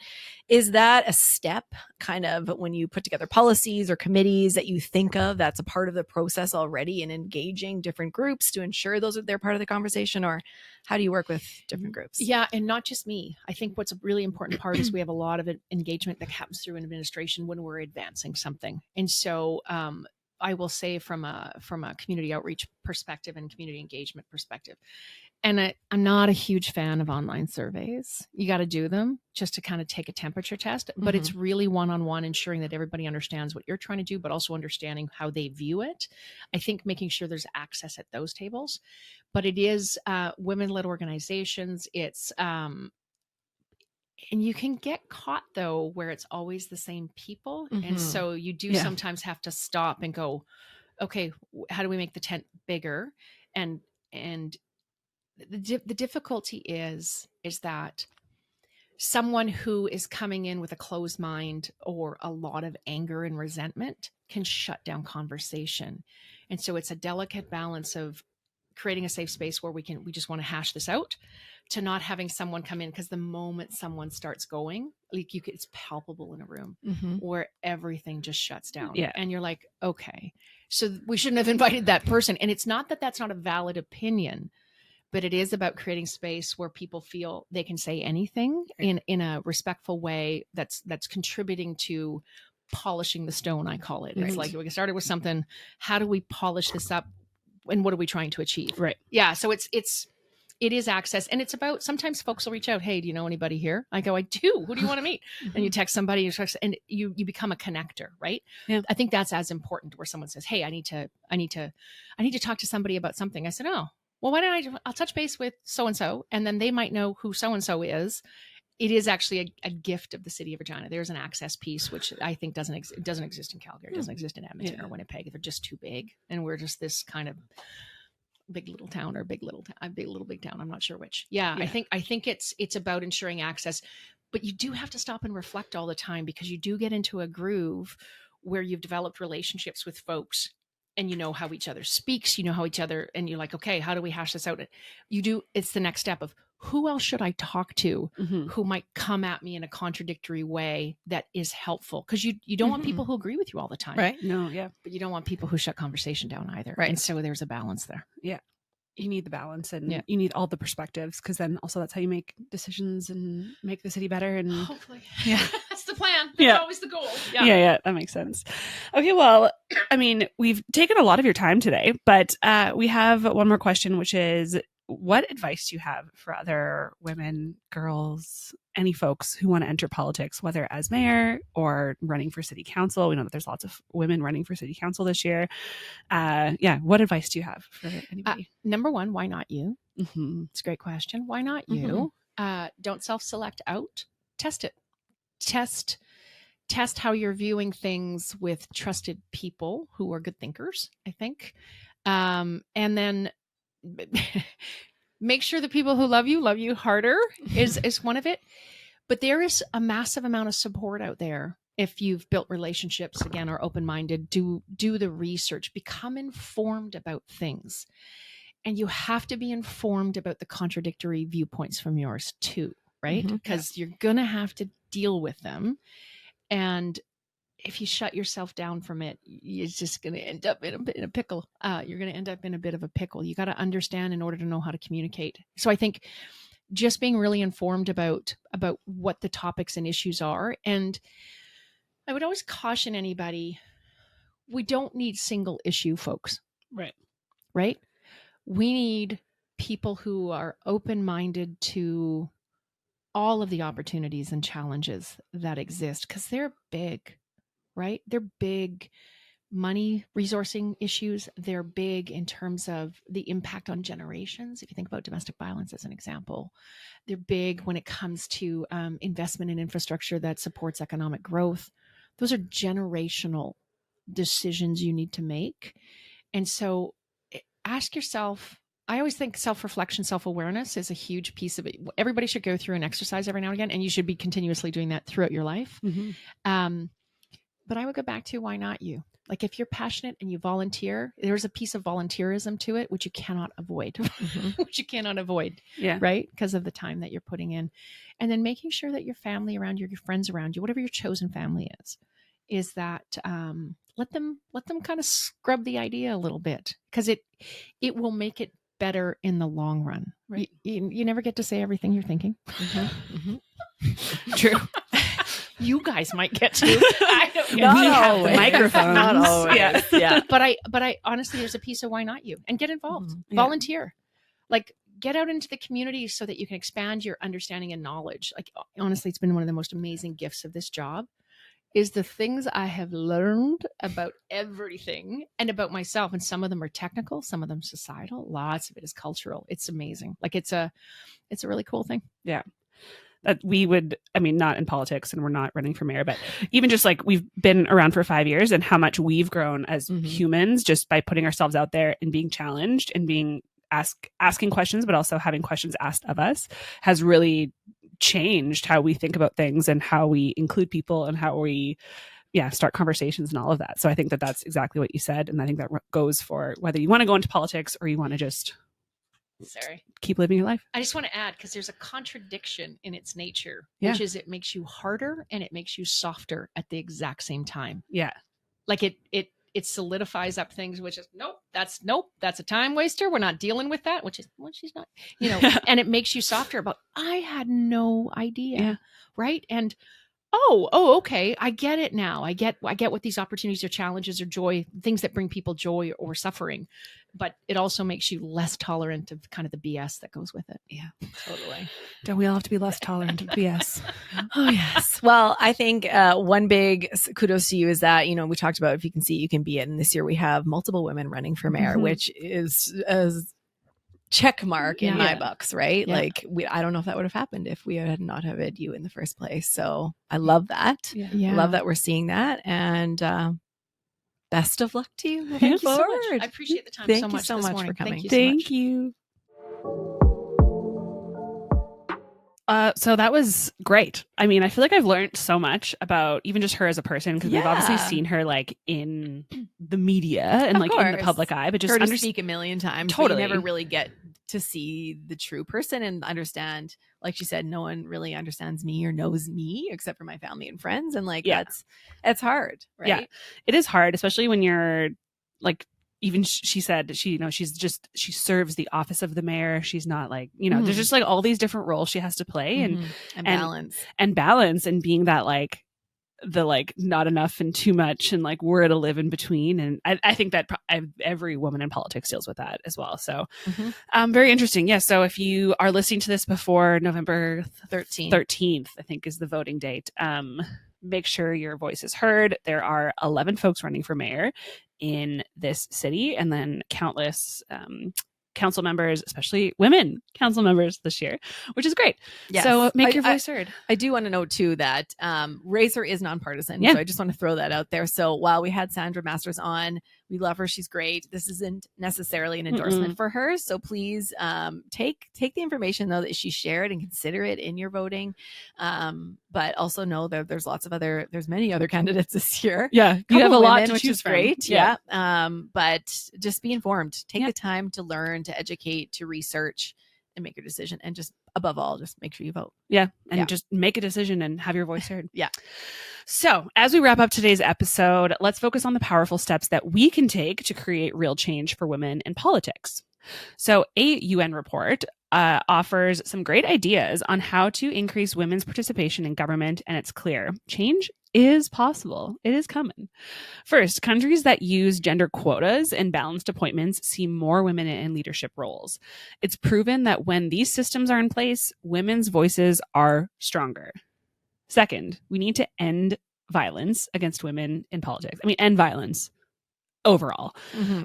[SPEAKER 3] is that a step kind of when you put together policies or committees that you think of that's a part of the process already in engaging different groups to ensure they're part of the conversation? Or how do you work with different groups?
[SPEAKER 2] Yeah. And not just me. I think what's a really important part is we have a lot of engagement that happens through an administration when we're advancing something. And so I will say from a community outreach perspective and community engagement perspective, and I'm not a huge fan of online surveys. You got to do them just to kind of take a temperature test, but it's really one-on-one, ensuring that everybody understands what you're trying to do, but also understanding how they view it. I think making sure there's access at those tables, but it is women-led organizations. It's and you can get caught though where it's always the same people, and so you do sometimes have to stop and go, okay, how do we make the tent bigger? And the difficulty is that someone who is coming in with a closed mind or a lot of anger and resentment can shut down conversation. And so it's a delicate balance of creating a safe space where we just want to hash this out, to not having someone come in, because the moment someone starts going, like it's palpable in a room where everything just shuts down. Yeah. And you're like, okay, so we shouldn't have invited that person. And it's not that that's not a valid opinion. but it is about creating space where people feel they can say anything in a respectful way that's contributing to polishing the stone, I call it. It's like we started with something. How do we polish this up? And what are we trying to achieve?
[SPEAKER 1] Right.
[SPEAKER 2] Yeah. So it is access. And it's about, sometimes folks will reach out. Hey, do you know anybody here? I go, I do. Who do you want to meet? And you text somebody and you become a connector, right?
[SPEAKER 1] Yeah.
[SPEAKER 2] I think that's as important, where someone says, hey, I need to talk to somebody about something. I said, oh, well, why don't I'll touch base with so-and-so, and then they might know who so-and-so is. It is actually a gift of the city of Regina. There's an access piece, which I think doesn't exist in Calgary. It doesn't exist in Edmonton or Winnipeg. They're just too big. And we're just this kind of big little town, or big little big town. I'm not sure which. Yeah. I think it's about ensuring access, but you do have to stop and reflect all the time, because you do get into a groove where you've developed relationships with folks, and you know how each other speaks, you know how each other, and you're like, okay, how do we hash this out? It's the next step of, who else should I talk to who might come at me in a contradictory way that is helpful? Because you don't want people who agree with you all the time.
[SPEAKER 1] Right. No. Yeah.
[SPEAKER 2] But you don't want people who shut conversation down either.
[SPEAKER 1] Right.
[SPEAKER 2] And so there's a balance there.
[SPEAKER 1] Yeah. You need the balance, and you need all the perspectives, because then also that's how you make decisions and make the city better. And
[SPEAKER 2] hopefully,
[SPEAKER 1] yeah,
[SPEAKER 2] that's the plan. That's always the goal.
[SPEAKER 1] Yeah, that makes sense. Okay, well, I mean, we've taken a lot of your time today, but we have one more question, which is, what advice do you have for other women, girls, any folks who want to enter politics, whether as mayor or running for city council? We know that there's lots of women running for city council this year. What advice do you have for anybody?
[SPEAKER 2] Number one, why not you? It's a great question. Why not you? Don't self-select out. Test it. Test how you're viewing things with trusted people who are good thinkers, I think. And then make sure the people who love you harder is one of it. But there is a massive amount of support out there. If you've built relationships, again, are open-minded, do the research, become informed about things. And you have to be informed about the contradictory viewpoints from yours too, right? Because you're going to have to deal with them. And if you shut yourself down from it, it's just going to end up in a pickle. You're going to end up in a bit of a pickle. You got to understand in order to know how to communicate. So I think just being really informed about what the topics and issues are. And I would always caution anybody, we don't need single issue folks. Right? We need people who are open-minded to all of the opportunities and challenges that exist, because they're big. Right? They're big money resourcing issues. They're big in terms of the impact on generations. If you think about domestic violence as an example, they're big when it comes to investment in infrastructure that supports economic growth. Those are generational decisions you need to make. And so ask yourself, I always think self-reflection, self-awareness is a huge piece of it. Everybody should go through an exercise every now and again, and you should be continuously doing that throughout your life. But I would go back to, why not you? Like, if you're passionate and you volunteer, there's a piece of volunteerism to it, which you cannot avoid, right? Because of the time that you're putting in. And then making sure that your family around you, your friends around you, whatever your chosen family is that let them kind of scrub the idea a little bit, because it will make it better in the long run. Right? You never get to say everything you're thinking. True. You guys might get to. I don't know.
[SPEAKER 1] We have the microphones.
[SPEAKER 3] Not always. Yeah.
[SPEAKER 2] But I honestly, there's a piece of why not you, and get involved, volunteer, like get out into the community so that you can expand your understanding and knowledge. Like, honestly, it's been one of the most amazing gifts of this job, is the things I have learned about everything and about myself. And some of them are technical, some of them societal, lots of it is cultural. It's amazing. Like, it's a really cool thing.
[SPEAKER 1] Yeah. That we would, I mean, not in politics and we're not running for mayor, but even just like, we've been around for 5 years, and how much we've grown as humans just by putting ourselves out there and being challenged and being asking questions, but also having questions asked of us, has really changed how we think about things and how we include people and how we start conversations and all of that. So I think that that's exactly what you said. And I think that goes for whether you want to go into politics or you want to just keep living your life.
[SPEAKER 2] I just want to add, because there's a contradiction in its nature, which is it makes you harder and it makes you softer at the exact same time.
[SPEAKER 1] Yeah.
[SPEAKER 2] Like it solidifies up things, which is that's a time waster. We're not dealing with that, which is she's not, and it makes you softer about, I had no idea.
[SPEAKER 1] Yeah.
[SPEAKER 2] Right. And oh, okay. I get it now. I get what these opportunities or challenges or joy, things that bring people joy or suffering, but it also makes you less tolerant of kind of the BS that goes with it.
[SPEAKER 3] Yeah, totally.
[SPEAKER 1] Don't we all have to be less tolerant of BS?
[SPEAKER 3] Oh, yes. Well, I think one big kudos to you is that, we talked about, if you can see, you can be it. And this year we have multiple women running for mayor, which is check mark in my books, right?
[SPEAKER 2] Yeah.
[SPEAKER 3] Like I don't know if that would have happened if we had not had you in the first place. So I love that.
[SPEAKER 2] Yeah.
[SPEAKER 3] I love that we're seeing that, and best of luck to you moving
[SPEAKER 2] Thank you
[SPEAKER 3] forward.
[SPEAKER 2] so much. I appreciate the time
[SPEAKER 3] Thank
[SPEAKER 2] so
[SPEAKER 3] you
[SPEAKER 2] much.
[SPEAKER 3] so
[SPEAKER 2] this
[SPEAKER 3] much
[SPEAKER 2] morning.
[SPEAKER 3] for coming.
[SPEAKER 2] Thank you so much.
[SPEAKER 1] So that was great. I mean, I feel like I've learned so much about even just her as a person, because we've obviously seen her like in the media and like in the public eye, but just
[SPEAKER 3] heard her speak a million times.
[SPEAKER 1] Totally.
[SPEAKER 3] You never really get to see the true person and understand. Like she said, no one really understands me or knows me except for my family and friends, and like that's hard, right?
[SPEAKER 1] Yeah, it is hard, especially when you're like. Even she said she serves the office of the mayor. She's not like, there's just like all these different roles she has to play and balance and being that like the like not enough and too much and like we're to live in between. And I think that every woman in politics deals with that as well. So very interesting. Yeah. So if you are listening to this before November 13th, I think is the voting date. Make sure your voice is heard. There are 11 folks running for mayor in this city, and then countless council members, especially women council members this year, which is great. Yes. So make your voice heard.
[SPEAKER 3] I do want to note too that RaiseHER is nonpartisan. So I just want to throw that out there. So while we had Sandra Masters on, we love her. She's great. This isn't necessarily an endorsement for her. So please take the information though that she shared and consider it in your voting. But also know that there's many other candidates this year.
[SPEAKER 1] Yeah. You have a lot to
[SPEAKER 3] which
[SPEAKER 1] choose
[SPEAKER 3] is
[SPEAKER 1] from.
[SPEAKER 3] Great. Yeah. But just be informed. Take the time to learn, to educate, to research, and make your decision. And just above all, just make sure you vote.
[SPEAKER 1] Yeah. And just make a decision and have your voice heard.
[SPEAKER 3] Yeah.
[SPEAKER 1] So as we wrap up today's episode, let's focus on the powerful steps that we can take to create real change for women in politics. So a UN report offers some great ideas on how to increase women's participation in government. And it's clear change is possible. It is coming. First, countries that use gender quotas and balanced appointments see more women in leadership roles. It's proven that when these systems are in place, women's voices are stronger. Second, we need to end violence against women in politics. I mean, end violence overall,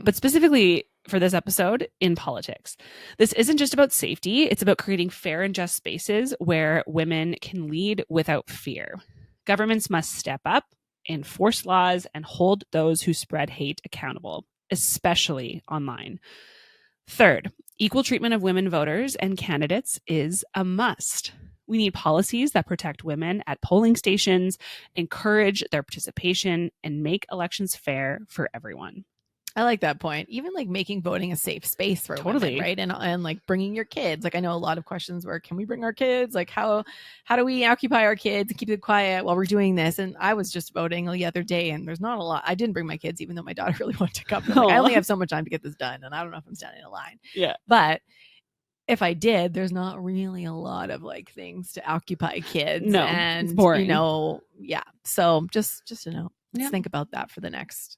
[SPEAKER 1] but specifically for this episode in politics. This isn't just about safety. It's about creating fair and just spaces where women can lead without fear. Governments must step up, enforce laws, and hold those who spread hate accountable, especially online. Third, equal treatment of women voters and candidates is a must. We need policies that protect women at polling stations, encourage their participation, and make elections fair for everyone.
[SPEAKER 3] I like that point. Even like making voting a safe space for women, right? And like bringing your kids. Like I know a lot of questions where can we bring our kids? Like how do we occupy our kids and keep it quiet while we're doing this? And I was just voting the other day, and there's not a lot. I didn't bring my kids, even though my daughter really wanted to come. Like, I only have so much time to get this done, and I don't know if I'm standing in a line.
[SPEAKER 1] Yeah,
[SPEAKER 3] but if I did, there's not really a lot of like things to occupy kids.
[SPEAKER 1] No,
[SPEAKER 3] and
[SPEAKER 1] it's boring.
[SPEAKER 3] Yeah. So just to know, let's think about that for the next.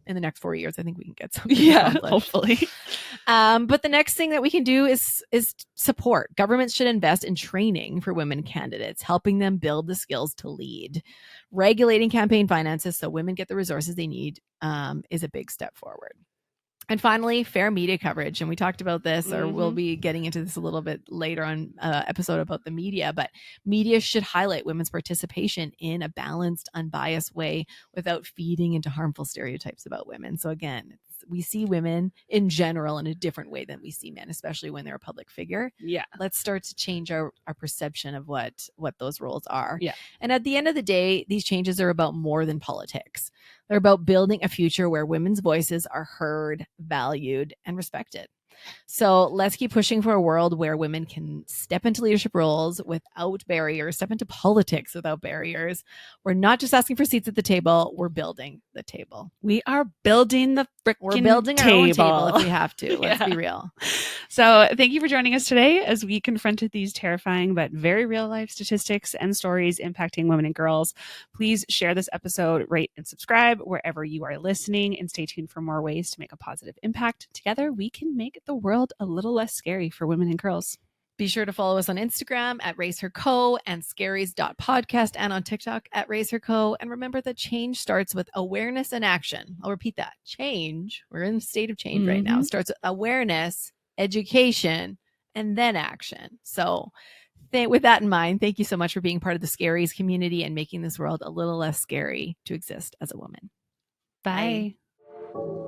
[SPEAKER 3] In the next 4 years, I think we can get something accomplished.
[SPEAKER 1] Hopefully.
[SPEAKER 3] But the next thing that we can do is support. Governments should invest in training for women candidates, helping them build the skills to lead. Regulating campaign finances so women get the resources they need is a big step forward. And finally, fair media coverage. And we talked about this, or we'll be getting into this a little bit later on episode about the media, but media should highlight women's participation in a balanced, unbiased way without feeding into harmful stereotypes about women. So again, we see women in general in a different way than we see men, especially when they're a public figure.
[SPEAKER 1] Yeah.
[SPEAKER 3] Let's start to change our perception of what those roles are.
[SPEAKER 1] Yeah.
[SPEAKER 3] And at the end of the day, these changes are about more than politics. They're about building a future where women's voices are heard, valued, and respected. So let's keep pushing for a world where women can step into leadership roles without barriers, step into politics without barriers. We're not just asking for seats at the table. We're building the table.
[SPEAKER 1] We are building the frickin'
[SPEAKER 3] We're building our own table if we have to. Let's be real.
[SPEAKER 1] So thank you for joining us today as we confronted these terrifying but very real life statistics and stories impacting women and girls. Please share this episode, rate and subscribe wherever you are listening, and stay tuned for more ways to make a positive impact. Together, we can make the world a little less scary for women and girls.
[SPEAKER 3] Be sure to follow us on Instagram at RaiseHER Co and scaries.podcast and on TikTok at RaiseHER Co. And remember that change starts with awareness and action. I'll repeat that. Change, we're in a state of change right now, starts with awareness, education, and then action. So with that in mind, thank you so much for being part of the Scaries community and making this world a little less scary to exist as a woman.
[SPEAKER 1] Bye.
[SPEAKER 3] Bye.